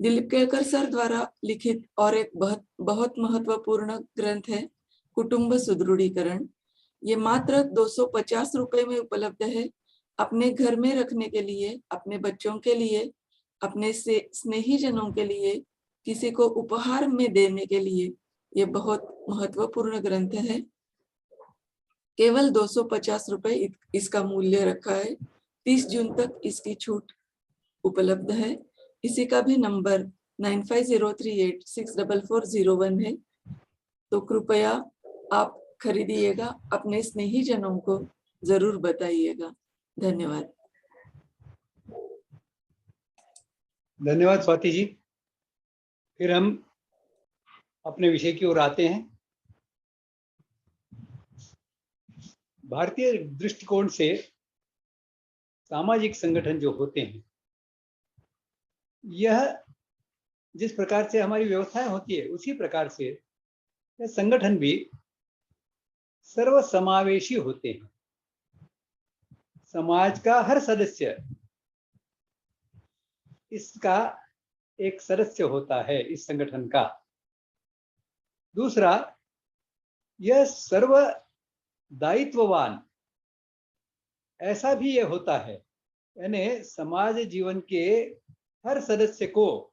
दिलीप केळकर सर द्वारा लिखित और एक बहुत महत्वपूर्ण ग्रंथ है कुटुंब सुदृढ़ीकरण। ये मात्र 250 रुपए में उपलब्ध है। अपने घर में रखने के लिए, अपने बच्चों के लिए, अपने स्नेहीजनों के लिए, किसी को उपहार में देने के लिए ये बहुत महत्वपूर्ण ग्रंथ है। केवल 250 रुपए इसका मूल्य रखा है। 30 जून तक इसकी छूट उपलब्ध है। इसी का भी नंबर 9503864401 है। तो कृपया आप खरीदिएगा, अपने स्नेहीजनों को जरूर बताइएगा। धन्यवाद। धन्यवाद स्वाति जी। फिर हम अपने विषय की ओर आते हैं। भारतीय दृष्टिकोण से सामाजिक संगठन जो होते हैं, यह जिस प्रकार से हमारी व्यवस्थाएं होती है उसी प्रकार से यह संगठन भी सर्वसमावेशी होते हैं। समाज का हर सदस्य इसका एक सदस्य होता है इस संगठन का। दूसरा, यह सर्व दायित्ववान ऐसा भी यह होता है, यानी समाज जीवन के हर सदस्य को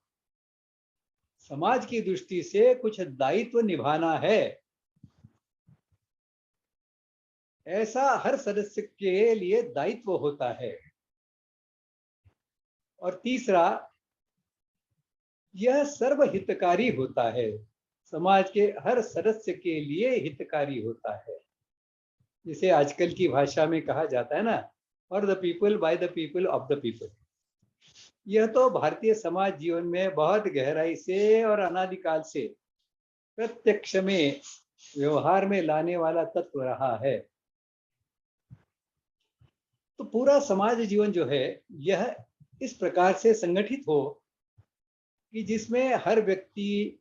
समाज की दृष्टि से कुछ दायित्व निभाना है, ऐसा हर सदस्य के लिए दायित्व होता है। और तीसरा, यह सर्वहितकारी होता है, समाज के हर सदस्य के लिए हितकारी होता है। जिसे आजकल की भाषा में कहा जाता है ना, for the people, by the people, of the people. यह तो भारतीय समाज जीवन में बहुत गहराई से और अनादिकाल से प्रत्यक्ष में व्यवहार में लाने वाला तत्व रहा है। तो पूरा समाज जीवन जो है यह इस प्रकार से संगठित हो कि जिसमें हर व्यक्ति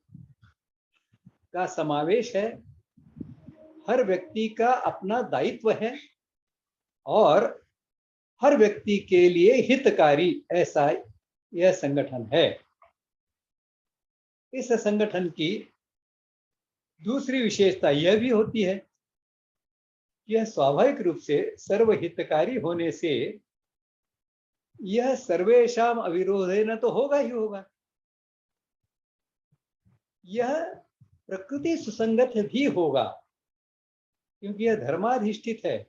का समावेश है, हर व्यक्ति का अपना दायित्व है और हर व्यक्ति के लिए हितकारी, ऐसा यह संगठन है। इस संगठन की दूसरी विशेषता यह भी होती है कि यह स्वाभाविक रूप से सर्वहितकारी होने से यह सर्वेषाम अविरोधेन तो होगा ही होगा। यह प्रकृति सुसंगत भी होगा, क्योंकि यह धर्माधिष्ठित है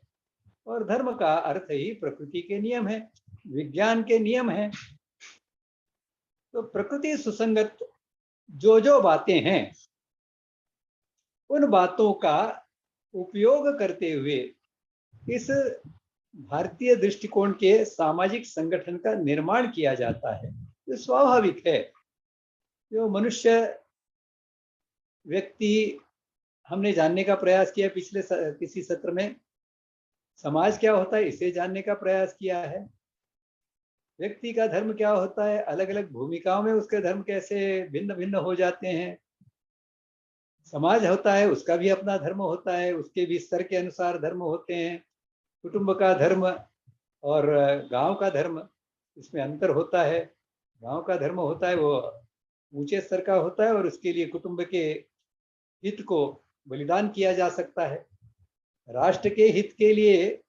और धर्म का अर्थ ही प्रकृति के नियम है, विज्ञान के नियम है। तो प्रकृति सुसंगत जो बातें हैं, उन बातों का उपयोग करते हुए इस भारतीय दृष्टिकोण के सामाजिक संगठन का निर्माण किया जाता है। ये स्वाभाविक है। जो मनुष्य व्यक्ति, हमने जानने का प्रयास किया पिछले किसी सत्र में, समाज क्या होता है इसे जानने का प्रयास किया है। व्यक्ति का धर्म क्या होता है, अलग अलग भूमिकाओं में उसके धर्म कैसे भिन्न भिन्न हो जाते हैं। समाज होता है, उसका भी अपना धर्म होता है, उसके भी स्तर के अनुसार धर्म होते हैं। कुटुंब का धर्म और गांव का धर्म, इसमें अंतर होता है। गांव का धर्म होता है वो ऊंचे स्तर का होता है और उसके लिए कुटुंब के हित को बलिदान किया जा सकता है। राष्ट्र के हित के लिए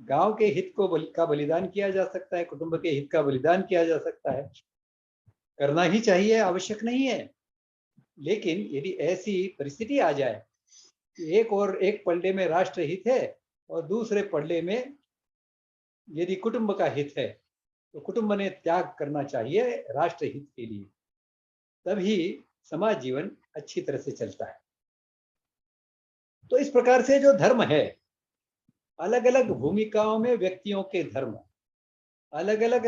गांव के हित को का बलिदान किया जा सकता है, कुटुंब के हित का बलिदान किया जा सकता है। करना ही चाहिए, आवश्यक नहीं है। लेकिन यदि ऐसी परिस्थिति आ जाए कि एक पलड़े में राष्ट्र हित है और दूसरे पलड़े में यदि कुटुंब का हित है, तो कुटुंब ने त्याग करना चाहिए राष्ट्र हित के लिए, तभी समाज जीवन अच्छी तरह से चलता है। तो इस प्रकार से जो धर्म है, अलग अलग भूमिकाओं में व्यक्तियों के धर्म, अलग अलग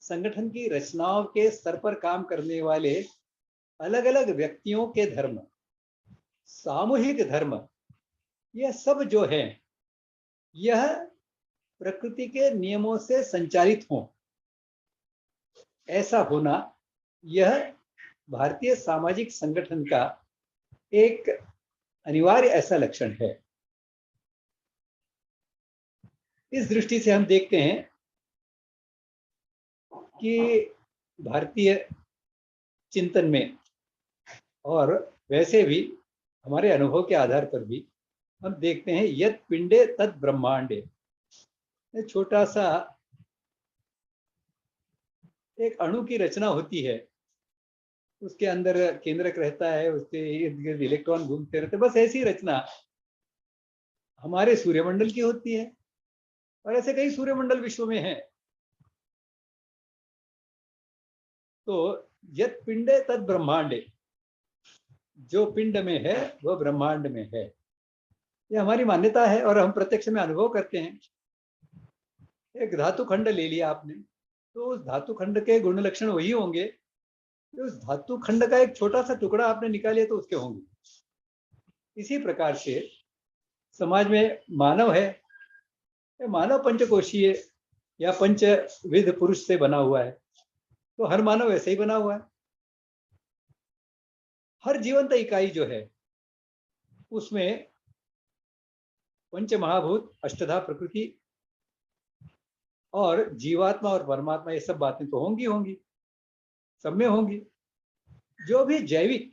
संगठन की रचनाओं के स्तर पर काम करने वाले अलग अलग व्यक्तियों के धर्म, सामूहिक धर्म, यह सब जो है यह प्रकृति के नियमों से संचालित हों, ऐसा होना यह भारतीय सामाजिक संगठन का एक अनिवार्य ऐसा लक्षण है। इस दृष्टि से हम देखते हैं कि भारतीय चिंतन में और वैसे भी हमारे अनुभव के आधार पर भी हम देखते हैं यत् पिंडे तत् ब्रह्मांडे। छोटा सा एक अणु की रचना होती है, उसके अंदर केंद्रक रहता है, उसके इर्द गिर्द इलेक्ट्रॉन घूमते रहते, बस ऐसी रचना हमारे सूर्यमंडल की होती है और ऐसे कई सूर्यमंडल विश्व में हैं। तो यत् पिंडे तत् ब्रह्मांडे, जो पिंड में है वह ब्रह्मांड में है, यह हमारी मान्यता है और हम प्रत्यक्ष में अनुभव करते हैं। एक धातु खंड ले लिया आपने, तो उस धातु खंड के गुण लक्षण वही होंगे, तो उस धातु खंड का एक छोटा सा टुकड़ा आपने निकालिए तो उसके होंगे। इसी प्रकार से समाज में मानव है, मानव पंचकोशीय या पंचविध पुरुष से बना हुआ है, तो हर मानव ऐसे ही बना हुआ है। हर जीवंत इकाई जो है उसमें पंच महाभूत, अष्टधा प्रकृति और जीवात्मा और परमात्मा, ये सब बातें तो होंगी होंगी, सब में होंगी। जो भी जैविक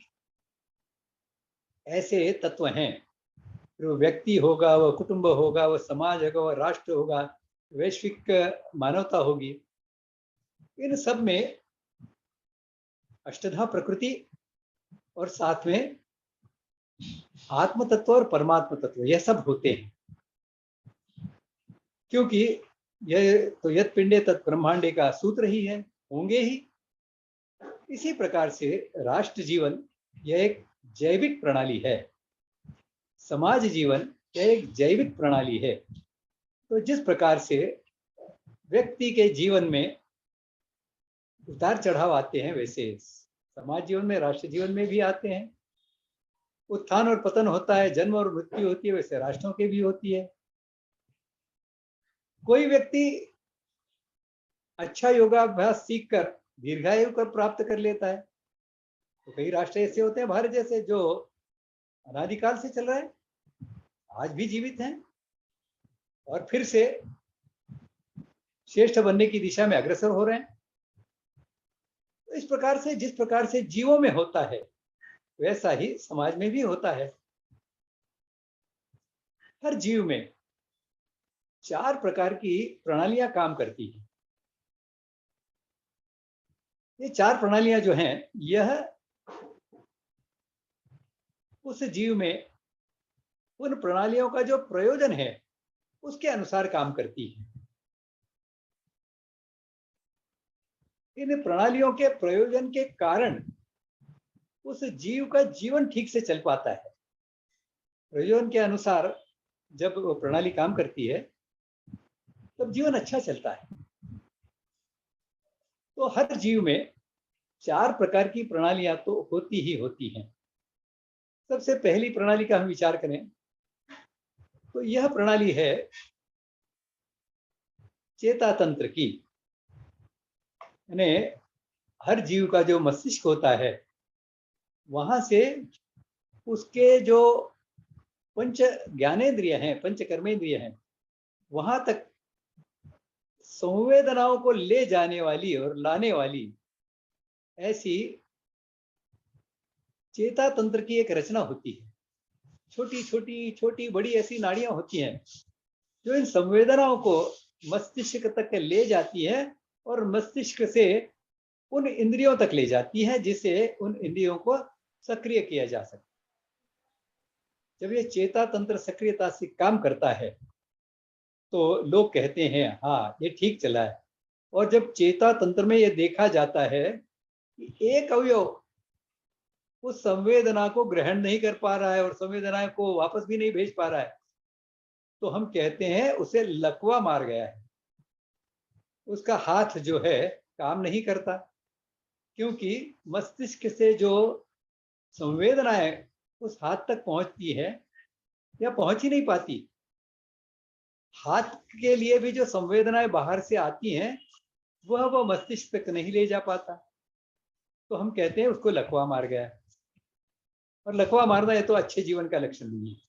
ऐसे तत्व हैं, वो व्यक्ति होगा, वह कुटुंब होगा, वह समाज होगा, वह राष्ट्र होगा, वैश्विक मानवता होगी, इन सब में अष्टधा प्रकृति और साथ में आत्म तत्व और परमात्म तत्व, यह सब होते हैं। क्योंकि यह तो यत् पिंडे तत् ब्रह्मांडे का सूत्र ही है, होंगे ही। इसी प्रकार से राष्ट्र जीवन यह एक जैविक प्रणाली है, समाज जीवन यह एक जैविक प्रणाली है। तो जिस प्रकार से व्यक्ति के जीवन में उतार चढ़ाव आते हैं, वैसे समाज जीवन में, राष्ट्र जीवन में भी आते हैं। उत्थान और पतन होता है, जन्म और मृत्यु होती है, वैसे राष्ट्रों के भी होती है। कोई व्यक्ति अच्छा योगाभ्यास सीखकर दीर्घायु कर प्राप्त कर लेता है, तो कई राष्ट्र ऐसे होते हैं भारत जैसे जो अनादिकाल से चल रहा है, आज भी जीवित हैं और फिर से श्रेष्ठ बनने की दिशा में अग्रसर हो रहे हैं। तो इस प्रकार से जिस प्रकार से जीवों में होता है वैसा ही समाज में भी होता है। हर जीव में 4 प्रकार की प्रणालियां काम करती हैं। ये 4 प्रणालियां जो हैं, यह उस जीव में उन प्रणालियों का जो प्रयोजन है उसके अनुसार काम करती है। इन प्रणालियों के प्रयोजन के कारण उस जीव का जीवन ठीक से चल पाता है। प्रयोजन के अनुसार जब वो प्रणाली काम करती है तब जीवन अच्छा चलता है। तो हर जीव में 4 प्रकार की प्रणालियां तो होती ही होती हैं। सबसे पहली प्रणाली का हम विचार करें तो यह प्रणाली है चेता तंत्र की। यानी हर जीव का जो मस्तिष्क होता है वहां से उसके जो पंच ज्ञानेंद्रिय हैं, पंच कर्मेंद्रिय हैं, वहां तक संवेदनाओं को ले जाने वाली और लाने वाली ऐसी चेता तंत्र की एक रचना होती है। छोटी छोटी छोटी बड़ी ऐसी नाड़ियां होती हैं जो इन संवेदनाओं को मस्तिष्क तक ले जाती है और मस्तिष्क से उन इंद्रियों तक ले जाती है जिससे उन इंद्रियों को सक्रिय किया जा सके। जब ये चेता तंत्र सक्रियता से काम करता है तो लोग कहते हैं हाँ ये ठीक चला है। और जब चेता तंत्र में ये देखा जाता है कि एक अवयव उस संवेदना को ग्रहण नहीं कर पा रहा है और संवेदना को वापस भी नहीं भेज पा रहा है, तो हम कहते हैं उसे लकवा मार गया है, उसका हाथ जो है काम नहीं करता। क्योंकि मस्तिष्क से जो संवेदनाएं उस हाथ तक पहुंचती है या पहुंच ही नहीं पाती। हाथ के लिए भी जो संवेदनाएं बाहर से आती हैं वह मस्तिष्क तक नहीं ले जा पाता, तो हम कहते हैं उसको लकवा मार गया। और लकवा मारना ये तो अच्छे जीवन का लक्षण नहीं है।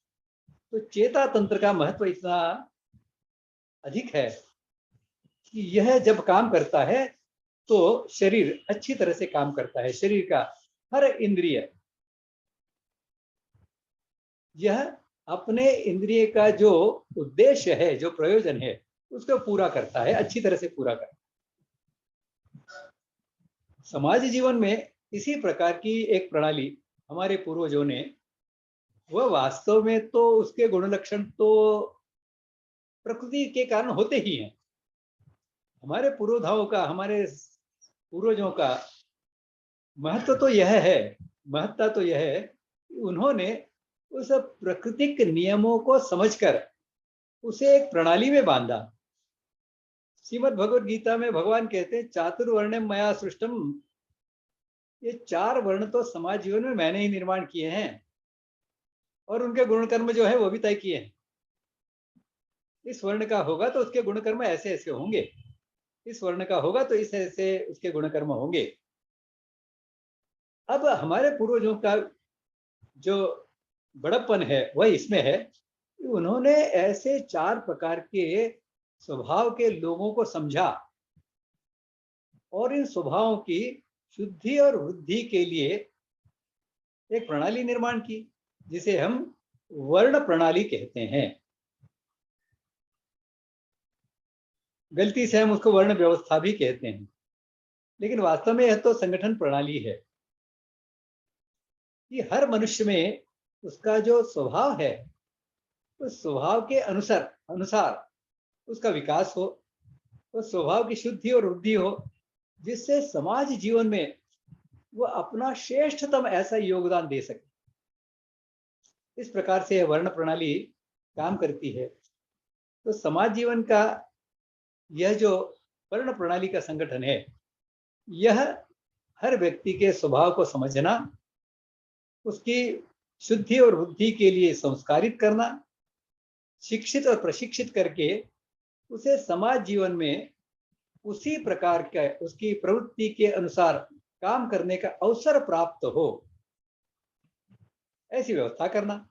तो चेता तंत्र का महत्व इतना अधिक है कि यह जब काम करता है तो शरीर अच्छी तरह से काम करता है। शरीर का हर इंद्रिय यह अपने इंद्रिय का जो उद्देश्य है, जो प्रयोजन है, उसको पूरा करता है, अच्छी तरह से पूरा करता है। समाज जीवन में इसी प्रकार की एक प्रणाली हमारे पूर्वजों ने, वह वास्तव में तो उसके गुण लक्षण तो प्रकृति के कारण होते ही हैं। हमारे पूर्वधाओं का, हमारे पूर्वजों का महत्व तो यह है, महत्ता तो यह है कि उन्होंने उस प्राकृतिक नियमों को समझकर उसे एक प्रणाली में बांधा। श्रीमद् भगवद गीता में भगवान कहते हैं चातुर्वर्ण्यम मया सृष्टम, ये 4 वर्ण तो समाज जीवन में मैंने ही निर्माण किए हैं और उनके गुण कर्म जो है वो भी तय किए हैं। इस वर्ण का होगा तो उसके गुण कर्म ऐसे ऐसे होंगे, इस वर्ण का होगा तो इस ऐसे उसके गुण कर्म होंगे। अब हमारे पूर्वजों का जो बड़प्पन है वह इसमें है कि उन्होंने ऐसे 4 प्रकार के स्वभाव के लोगों को समझा और इन स्वभावों की शुद्धि और वृद्धि के लिए एक प्रणाली निर्माण की, जिसे हम वर्ण प्रणाली कहते हैं। गलती से हम उसको वर्ण व्यवस्था भी कहते हैं, लेकिन वास्तव में यह तो संगठन प्रणाली है कि हर मनुष्य में उसका जो स्वभाव है उस स्वभाव के अनुसार उसका विकास हो, उस स्वभाव की शुद्धि और वृद्धि हो, जिससे समाज जीवन में वह अपना श्रेष्ठतम ऐसा योगदान दे सके। इस प्रकार से वर्ण प्रणाली काम करती है। तो समाज जीवन का यह जो वर्ण प्रणाली का संगठन है, यह हर व्यक्ति के स्वभाव को समझना, उसकी शुद्धि और वृद्धि के लिए संस्कारित करना, शिक्षित और प्रशिक्षित करके उसे समाज जीवन में उसी प्रकार का, उसकी प्रवृत्ति के अनुसार काम करने का अवसर प्राप्त हो, ऐसी व्यवस्था करना,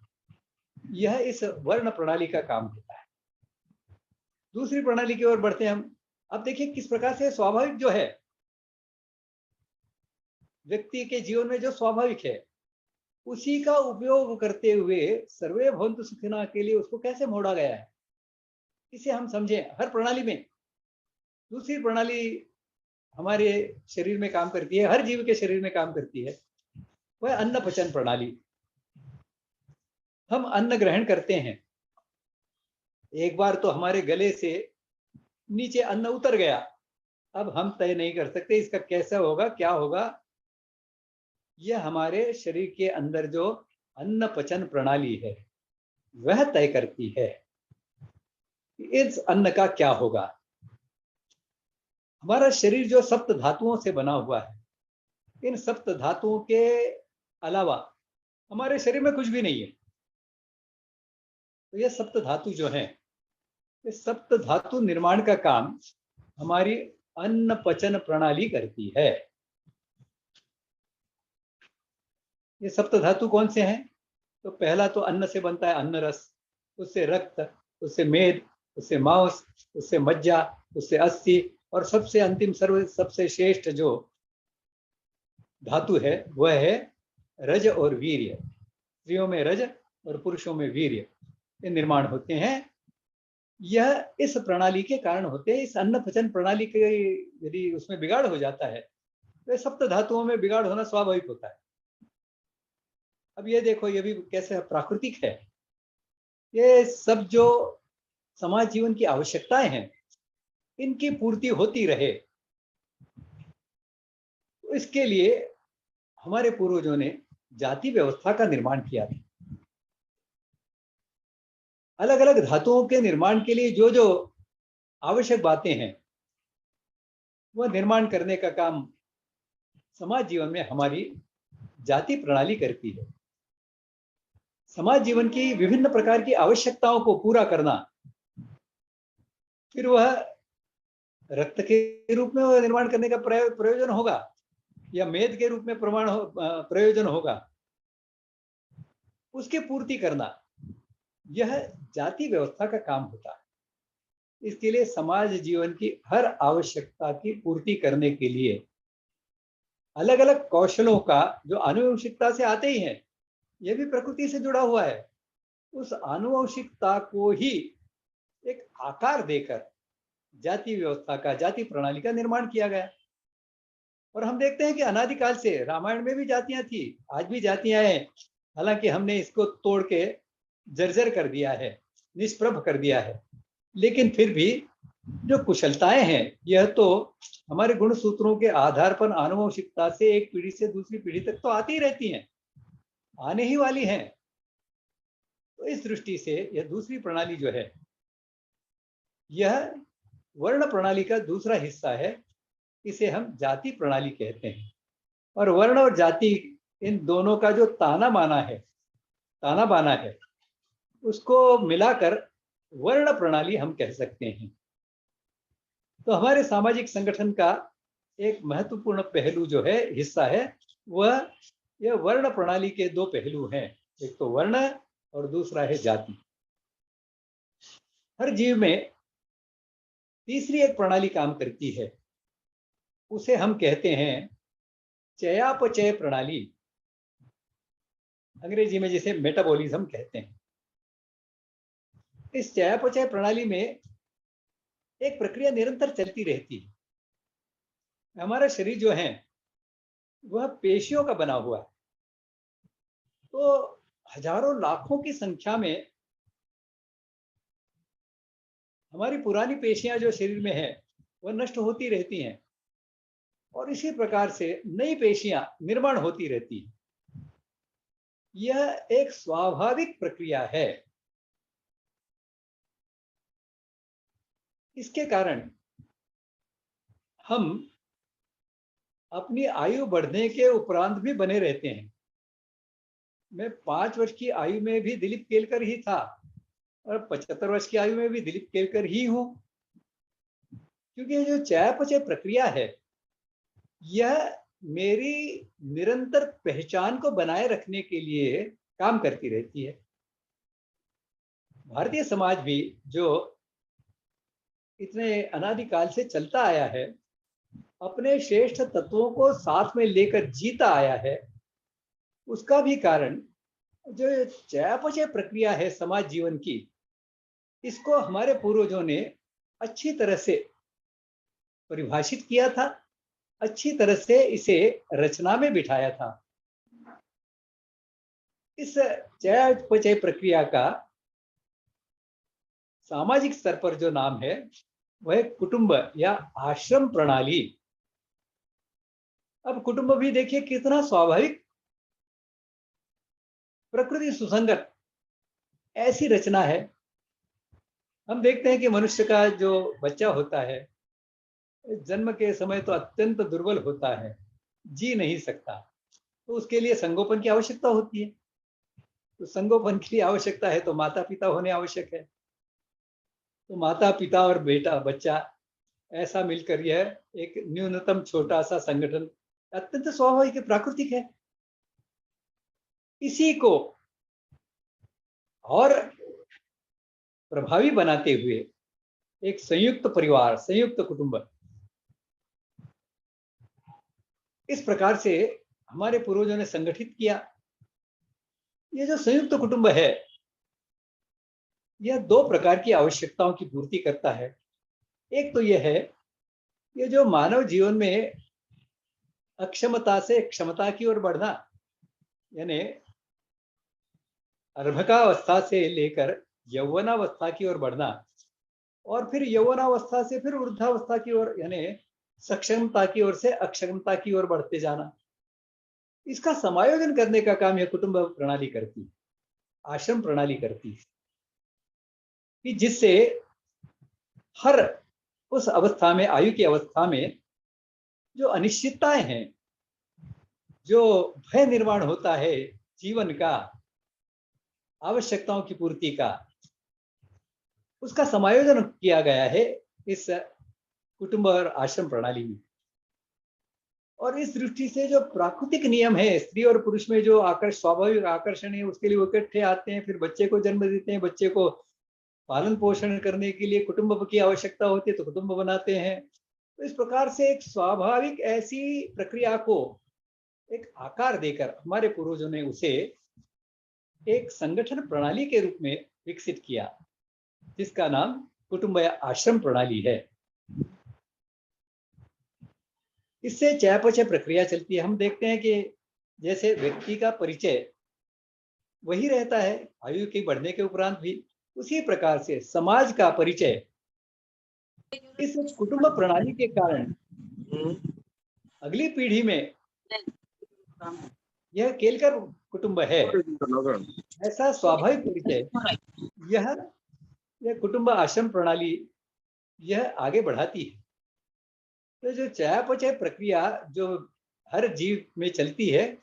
यह इस वर्ण प्रणाली का काम होता है। दूसरी प्रणाली की ओर बढ़ते हैं हम। अब देखिए किस प्रकार से स्वाभाविक जो है, व्यक्ति के जीवन में जो स्वाभाविक है उसी का उपयोग करते हुए सर्वे भवन्तु सुखिनः के लिए उसको कैसे मोड़ा गया है, इसे हम समझें। हर प्रणाली में दूसरी प्रणाली हमारे शरीर में काम करती है, हर जीव के शरीर में काम करती है, वह अन्न पचन प्रणाली। हम अन्न ग्रहण करते हैं, एक बार तो हमारे गले से नीचे अन्न उतर गया, अब हम तय नहीं कर सकते इसका कैसा होगा, क्या होगा। यह हमारे शरीर के अंदर जो अन्न पचन प्रणाली है वह तय करती है इस अन्न का क्या होगा। हमारा शरीर जो सप्त धातुओं से बना हुआ है, इन सप्त धातुओं के अलावा हमारे शरीर में कुछ भी नहीं है। तो ये सप्त धातु जो है, ये सप्त धातु निर्माण का काम हमारी अन्न पचन प्रणाली करती है। ये सप्त धातु कौन से हैं? तो पहला तो अन्न से बनता है अन्न रस, उससे रक्त, उससे मेद, उससे मांस, उससे मज्जा, उससे अस्थि, और सबसे अंतिम सबसे श्रेष्ठ जो धातु है वह है रज और वीर्य। स्त्रियों में रज और पुरुषों में वीर्य, ये निर्माण होते हैं। यह इस प्रणाली के कारण होते हैं। इस अन्न पचन प्रणाली के यदि उसमें बिगाड़ हो जाता है तो सप्त धातुओं में बिगाड़ होना स्वाभाविक होता है। अब ये देखो, ये भी कैसे प्राकृतिक है। ये सब जो समाज जीवन की आवश्यकताएं हैं इनकी पूर्ति होती रहे, तो इसके लिए हमारे पूर्वजों ने जाति व्यवस्था का निर्माण किया था। अलग अलग धातुओं के निर्माण के लिए जो जो आवश्यक बातें हैं वह निर्माण करने का काम समाज जीवन में हमारी जाति प्रणाली करती है। समाज जीवन की विभिन्न प्रकार की आवश्यकताओं को पूरा करना, फिर वह रक्त के रूप में वह निर्माण करने का प्रयोजन होगा या मेद के रूप में प्रयोजन होगा, उसकी पूर्ति करना, यह जाति व्यवस्था का काम होता है। इसके लिए समाज जीवन की हर आवश्यकता की पूर्ति करने के लिए अलग अलग कौशलों का, जो आनुवंशिकता से आते ही हैं, यह भी प्रकृति से जुड़ा हुआ है, उस आनुवंशिकता को ही एक आकार देकर जाति व्यवस्था का, जाति प्रणाली का निर्माण किया गया। और हम देखते हैं कि अनादिकाल से रामायण में भी जातियां थी, आज भी जातियां हैं, हालांकि हमने इसको तोड़ के जर्जर कर दिया है, निष्प्रभ कर दिया है, लेकिन फिर भी जो कुशलताएं हैं, यह तो हमारे गुण सूत्रों के आधार पर आनुवंशिकता से एक पीढ़ी से दूसरी पीढ़ी तक तो आती ही रहती हैं, आने ही वाली हैं। तो इस दृष्टि से यह दूसरी प्रणाली जो है, यह वर्ण प्रणाली का दूसरा हिस्सा है, इसे हम जाति प्रणाली कहते हैं। और वर्ण और जाति, इन दोनों का जो ताना बाना है, उसको मिलाकर वर्ण प्रणाली हम कह सकते हैं। तो हमारे सामाजिक संगठन का एक महत्वपूर्ण पहलू जो है, हिस्सा है, वह यह वर्ण प्रणाली के दो पहलू हैं, एक तो वर्ण और दूसरा है जाति। हर जीव में तीसरी एक प्रणाली काम करती है, उसे हम कहते हैं चयापचय प्रणाली, अंग्रेजी में जिसे मेटाबॉलिज्म कहते हैं। इस चयापचय प्रणाली में एक प्रक्रिया निरंतर चलती रहती है। हमारा शरीर जो है वह पेशियों का बना हुआ है, तो हजारों लाखों की संख्या में हमारी पुरानी पेशियां जो शरीर में है वह नष्ट होती रहती हैं, और इसी प्रकार से नई पेशियां निर्माण होती रहती हैं। यह एक स्वाभाविक प्रक्रिया है। इसके कारण हम अपनी आयु बढ़ने के उपरांत भी बने रहते हैं। मैं 5 वर्ष की आयु में भी दिलीप केलकर ही था, और 75 वर्ष की आयु में भी दिलीप केलकर ही हूं, क्योंकि ये जो चयापचय प्रक्रिया है, यह मेरी निरंतर पहचान को बनाए रखने के लिए काम करती रहती है। भारतीय समाज भी जो इतने अनादिकाल से चलता आया है, अपने श्रेष्ठ तत्वों को साथ में लेकर जीता आया है, उसका भी कारण जो चयापचय प्रक्रिया है समाज जीवन की, इसको हमारे पूर्वजों ने अच्छी तरह से परिभाषित किया था, अच्छी तरह से इसे रचना में बिठाया था। इस चयापचय प्रक्रिया का सामाजिक स्तर पर जो नाम है वह कुटुंब या आश्रम प्रणाली। अब कुटुंब भी देखिए कितना स्वाभाविक, प्रकृति सुसंगत ऐसी रचना है। हम देखते हैं कि मनुष्य का जो बच्चा होता है, जन्म के समय तो अत्यंत दुर्बल होता है, जी नहीं सकता, तो उसके लिए संगोपन की आवश्यकता होती है। तो संगोपन की आवश्यकता है तो माता पिता होने आवश्यक है। तो माता पिता और बेटा बच्चा ऐसा मिलकर यह एक न्यूनतम छोटा सा संगठन अत्यंत स्वाभाविक प्राकृतिक है। इसी को और प्रभावी बनाते हुए एक संयुक्त परिवार, संयुक्त कुटुंब, इस प्रकार से हमारे पूर्वजों ने संगठित किया। ये जो संयुक्त कुटुंब है, यह 2 प्रकार की आवश्यकताओं की पूर्ति करता है। एक तो यह है, ये जो मानव जीवन में अक्षमता से क्षमता की ओर बढ़ना, यानी अर्भकावस्था से लेकर यौवनावस्था की ओर बढ़ना, और फिर यौवनावस्था से फिर वृद्धावस्था की ओर, यानी सक्षमता की ओर से अक्षमता की ओर बढ़ते जाना, इसका समायोजन करने का काम यह कुटुंब प्रणाली करती है, आश्रम प्रणाली करती है, कि जिससे हर उस अवस्था में, आयु की अवस्था में जो अनिश्चितताएं हैं, जो भय निर्माण होता है जीवन का, आवश्यकताओं की पूर्ति का, उसका समायोजन किया गया है इस कुटुंब और आश्रम प्रणाली में। और इस दृष्टि से जो प्राकृतिक नियम है स्त्री और पुरुष में जो स्वाभाविक आकर्षण है, उसके लिए वो इकट्ठे आते हैं, फिर बच्चे को जन्म देते हैं, बच्चे को पालन पोषण करने के लिए कुटुंब की आवश्यकता होती है तो कुटुंब बनाते हैं। तो इस प्रकार से एक स्वाभाविक ऐसी प्रक्रिया को एक आकार देकर हमारे पूर्वजों ने उसे एक संगठन प्रणाली के रूप में विकसित किया, जिसका नाम कुटुंब या आश्रम प्रणाली है। इससे चयापचय प्रक्रिया चलती है। हम देखते हैं कि जैसे व्यक्ति का परिचय वही रहता है आयु के बढ़ने के उपरांत भी, उसी प्रकार से समाज का परिचय इस कुटुंब प्रणाली के कारण अगली पीढ़ी में यह केलकर कुटुंब है ऐसा स्वाभाविक परिचय यह कुटुंब आश्रम प्रणाली यह आगे बढ़ाती है। तो जो चयापचय प्रक्रिया जो हर जीव में चलती है,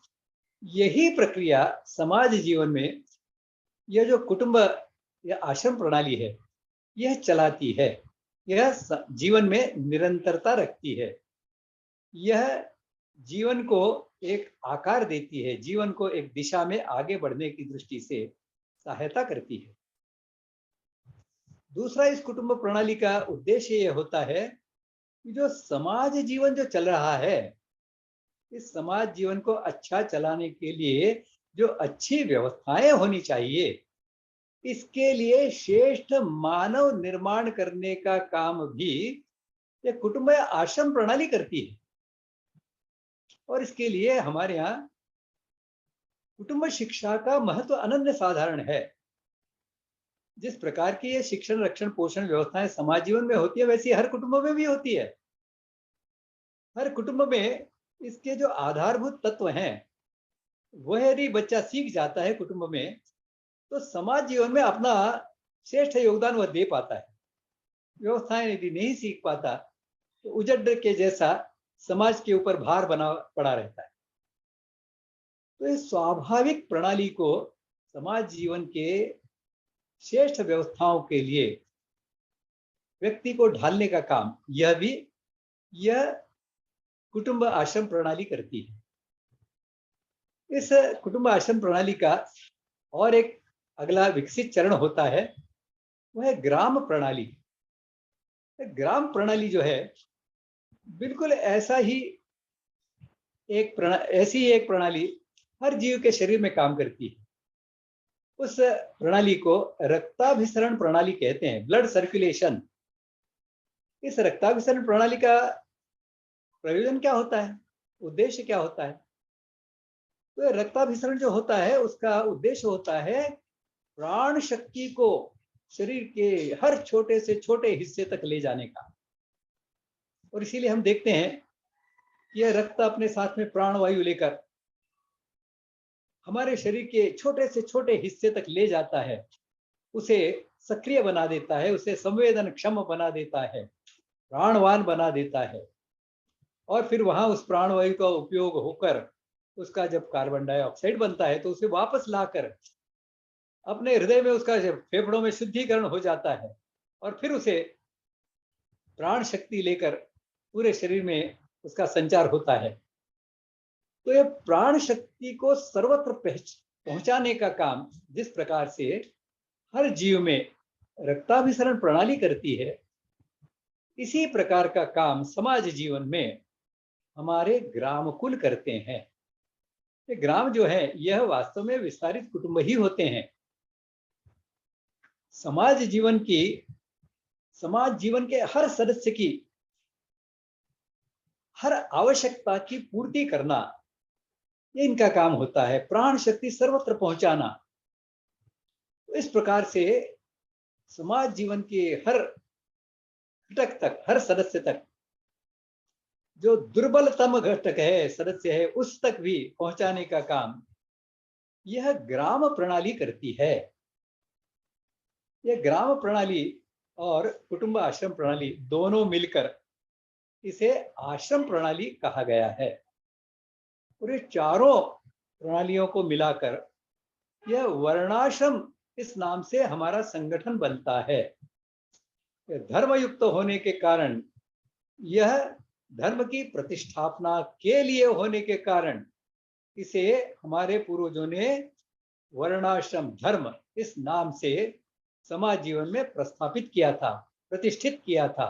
यही प्रक्रिया समाज जीवन में यह जो कुटुंब या आश्रम प्रणाली है यह चलाती है। यह जीवन में निरंतरता रखती है, यह जीवन को एक आकार देती है, जीवन को एक दिशा में आगे बढ़ने की दृष्टि से सहायता करती है। दूसरा, इस कुटुंब प्रणाली का उद्देश्य यह होता है कि जो समाज जीवन जो चल रहा है, इस समाज जीवन को अच्छा चलाने के लिए जो अच्छी व्यवस्थाएं होनी चाहिए, इसके लिए श्रेष्ठ मानव निर्माण करने का काम भी ये कुटुंब या आश्रम प्रणाली करती है। और इसके लिए हमारे यहाँ कुटुंब शिक्षा का महत्व अनन्य साधारण है। जिस प्रकार की ये शिक्षण रक्षण पोषण व्यवस्थाएं समाज जीवन में होती है, वैसी हर कुटुंब में भी होती है। हर कुटुंब में इसके जो आधारभूत तत्व हैं वह यदि बच्चा सीख जाता है कुटुंब में, तो समाज जीवन में अपना श्रेष्ठ योगदान वह दे पाता है। व्यवस्थाएं यदि नहीं सीख पाता तो उजड़ के जैसा समाज के ऊपर भार बना पड़ा रहता है। तो इस स्वाभाविक प्रणाली को समाज जीवन के श्रेष्ठ व्यवस्थाओं के लिए व्यक्ति को ढालने का काम यह कुटुंब आश्रम प्रणाली करती है। इस कुटुंब आश्रम प्रणाली का और एक अगला विकसित चरण होता है, वह है ग्राम प्रणाली। ग्राम प्रणाली जो है बिल्कुल ऐसी एक प्रणाली हर जीव के शरीर में काम करती है। उस प्रणाली को रक्ताभिसरण प्रणाली कहते हैं, ब्लड सर्कुलेशन। इस रक्ताभिसरण प्रणाली का प्रयोजन क्या होता है, उद्देश्य क्या होता है? तो रक्ताभिसरण जो होता है उसका उद्देश्य होता है प्राण शक्ति को शरीर के हर छोटे से छोटे हिस्से तक ले जाने का। और इसीलिए हम देखते हैं कि यह रक्त अपने साथ में प्राणवायु लेकर हमारे शरीर के छोटे से छोटे हिस्से तक ले जाता है, उसे सक्रिय बना देता है, उसे संवेदन क्षम बना देता है, प्राणवान बना देता है। और फिर वहां उस प्राणवायु का उपयोग होकर उसका जब कार्बन डाइऑक्साइड बनता है तो उसे वापस लाकर अपने हृदय में उसका फेफड़ों में शुद्धिकरण हो जाता है और फिर उसे प्राण शक्ति लेकर पूरे शरीर में उसका संचार होता है। तो ये प्राण शक्ति को सर्वत्र पहुंचाने का काम जिस प्रकार से हर जीव में रक्ताभिसरण प्रणाली करती है, इसी प्रकार का काम समाज जीवन में हमारे ग्रामकुल करते हैं। ये ग्राम जो है यह वास्तव में विस्तारित कुटुंब ही होते हैं। समाज जीवन के हर सदस्य की हर आवश्यकता की पूर्ति करना, ये इनका काम होता है, प्राण शक्ति सर्वत्र पहुंचाना। तो इस प्रकार से समाज जीवन के हर घटक तक, हर सदस्य तक, जो दुर्बलतम घटक है, सदस्य है, उस तक भी पहुंचाने का काम यह ग्राम प्रणाली करती है। यह ग्राम प्रणाली और कुटुंब आश्रम प्रणाली दोनों मिलकर इसे आश्रम प्रणाली कहा गया है। और ये चारों प्रणालियों को मिलाकर यह वर्णाश्रम इस नाम से हमारा संगठन बनता है। धर्मयुक्त होने के कारण, यह धर्म की प्रतिष्ठापना के लिए होने के कारण इसे हमारे पूर्वजों ने वर्णाश्रम धर्म इस नाम से समाज जीवन में प्रस्थापित किया था, प्रतिष्ठित किया था।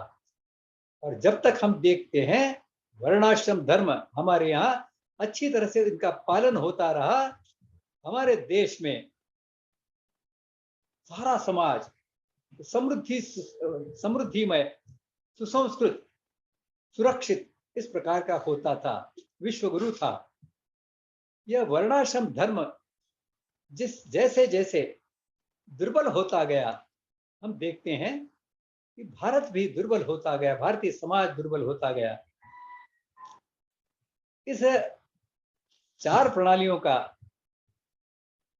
और जब तक हम देखते हैं वर्णाश्रम धर्म हमारे यहाँ अच्छी तरह से इनका पालन होता रहा, हमारे देश में सारा समाज समृद्धिमय, सुसंस्कृत, सुरक्षित इस प्रकार का होता था, विश्वगुरु था। यह वर्णाश्रम धर्म जैसे जैसे दुर्बल होता गया, हम देखते हैं कि भारत भी दुर्बल होता गया, भारतीय समाज दुर्बल होता गया। इस चार प्रणालियों का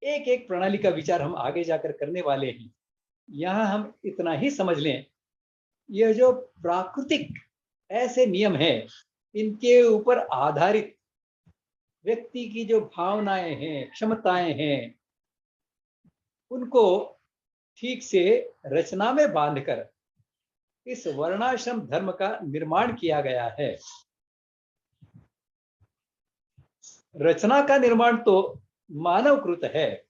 एक एक प्रणाली का विचार हम आगे जाकर करने वाले हैं। यहां हम इतना ही समझ लें, यह जो प्राकृतिक ऐसे नियम हैं, इनके ऊपर आधारित व्यक्ति की जो भावनाएं हैं, क्षमताएं हैं, उनको ठीक से रचना में बांधकर इस वर्णाश्रम धर्म का निर्माण किया गया है। रचना का निर्माण तो मानवकृत है,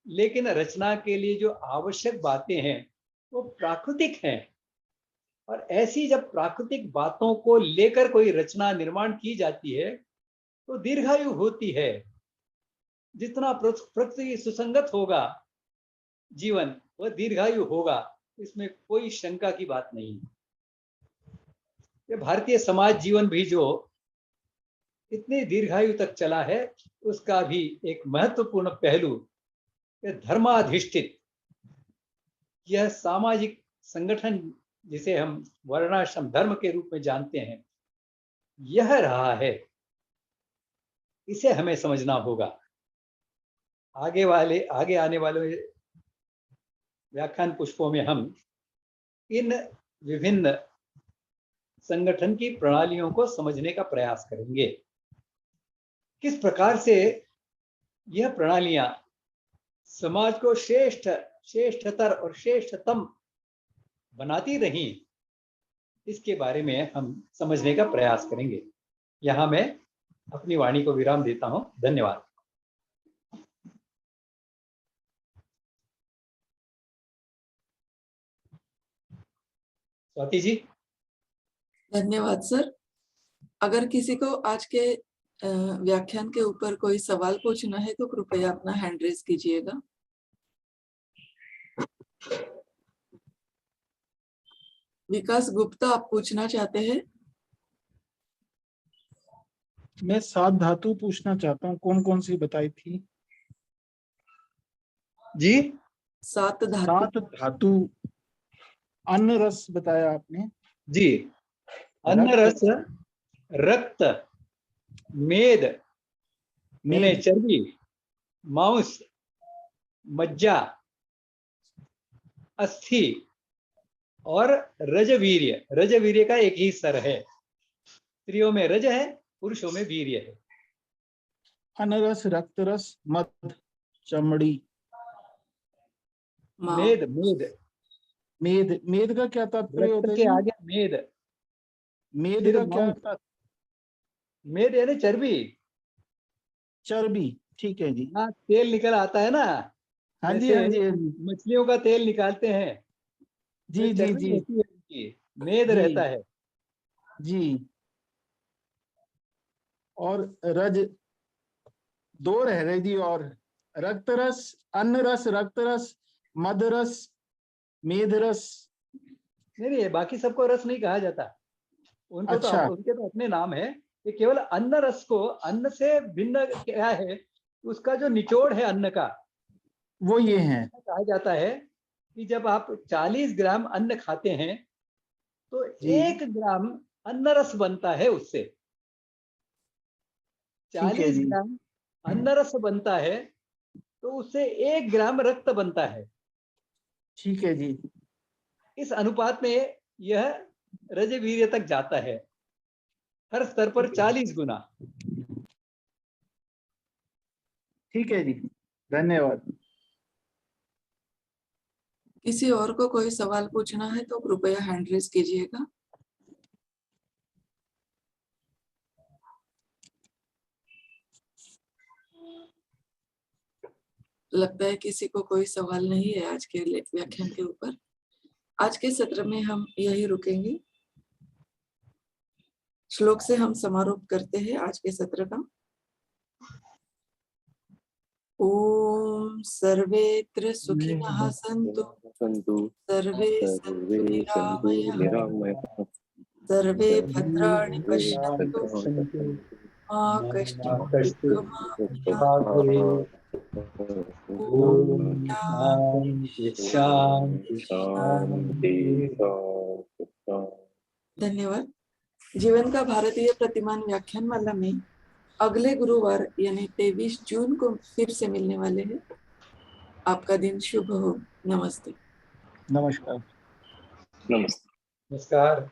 लेकिन रचना के लिए जो आवश्यक बातें हैं वो प्राकृतिक हैं। और ऐसी जब प्राकृतिक बातों को लेकर कोई रचना निर्माण की जाती है तो दीर्घायु होती है। जितना प्रकृति सुसंगत होगा जीवन, वह दीर्घायु होगा, इसमें कोई शंका की बात नहीं। ये भारतीय समाज जीवन भी जो इतनी दीर्घायु तक चला है, उसका भी एक महत्वपूर्ण पहलू धर्माधिष्ठित यह सामाजिक संगठन जिसे हम वर्णाश्रम धर्म के रूप में जानते हैं, यह रहा है। इसे हमें समझना होगा। आगे आने वाले व्याख्यान पुष्पों में हम इन विभिन्न संगठन की प्रणालियों को समझने का प्रयास करेंगे। किस प्रकार से यह प्रणालियां समाज को श्रेष्ठतर और श्रेष्ठतम बनाती रही, इसके बारे में हम समझने का प्रयास करेंगे। यहां मैं अपनी वाणी को विराम देता हूं। धन्यवाद। स्वाति जी। धन्यवाद सर। अगर किसी को आज के व्याख्यान के ऊपर कोई सवाल पूछना है तो कृपया अपना हैंड रेज कीजिएगा। विकास गुप्ता, आप पूछना चाहते हैं? मैं 7 धातु पूछना चाहता हूँ, कौन कौन सी बताई थी जी? 7 धातु। 7 धातु। अन्न रस बताया आपने जी। अन्न रस, रक्त, मेद यानी चर्बी, मांस, मज्जा, अस्थि और रजवीर्य। रजवीर्य का एक ही स्तर है। स्त्रियों में रज है, पुरुषों में वीर्य है। अनरस, रक्त रस, मध, चमड़ी, मेद। मेद मेद। मेद का क्या तात्पर्य होता रक्त है के जी? आगे मेद। मेद फिर का क्या? मेद यानी चर्बी। चर्बी, ठीक है जी। हाँ, तेल निकल आता है ना, हाँ जी, जैसे हाँ जी, हाँ जी, मछलियों का तेल निकालते हैं, जी जी चर्बी जी होती है उनकी, मेद जी रहता है। जी। और रज 2 रह रहे जी। और रक्त रस, अन्न रस, रक्त रस, मद रस, मेद रस। नहीं, बाकी सबको रस नहीं कहा जाता। उनको तो अच्छा, उनके तो अपने नाम है। ये केवल अन्न रस को, अन्न से भिन्न क्या है, उसका जो निचोड़ है अन्न का, वो ये है। कहा जाता है कि जब आप 40 ग्राम अन्न खाते हैं तो जी, 1 ग्राम अन्न रस बनता है उससे। ठीक है 40 जी, ग्राम अन्न रस बनता है तो उससे 1 ग्राम रक्त बनता है। ठीक है जी। इस अनुपात में यह रजवीर्य तक जाता है, हर स्तर पर 40 गुना। ठीक है जी, धन्यवाद। किसी और को कोई सवाल पूछना है तो कृपया हैंड रेज कीजिएगा। लगता है किसी को कोई सवाल नहीं है आज के व्याख्यान के ऊपर। आज के सत्र में हम यही रुकेंगे। श्लोक से हम समारोप करते हैं आज के सत्र का। ओम सर्वेत्र सुखिनः सन्तु सर्वे सन्तु निरामयाः सर्वे भद्राणि पश्यन्तु मा कश्चित् दुःखमाप्नुयात्। ओम शांति शांति। धन्यवाद। जीवन का भारतीय प्रतिमान व्याख्यान माला में अगले गुरुवार यानी 23 जून को फिर से मिलने वाले हैं। आपका दिन शुभ हो। नमस्ते। नमस्कार। नमस्कार।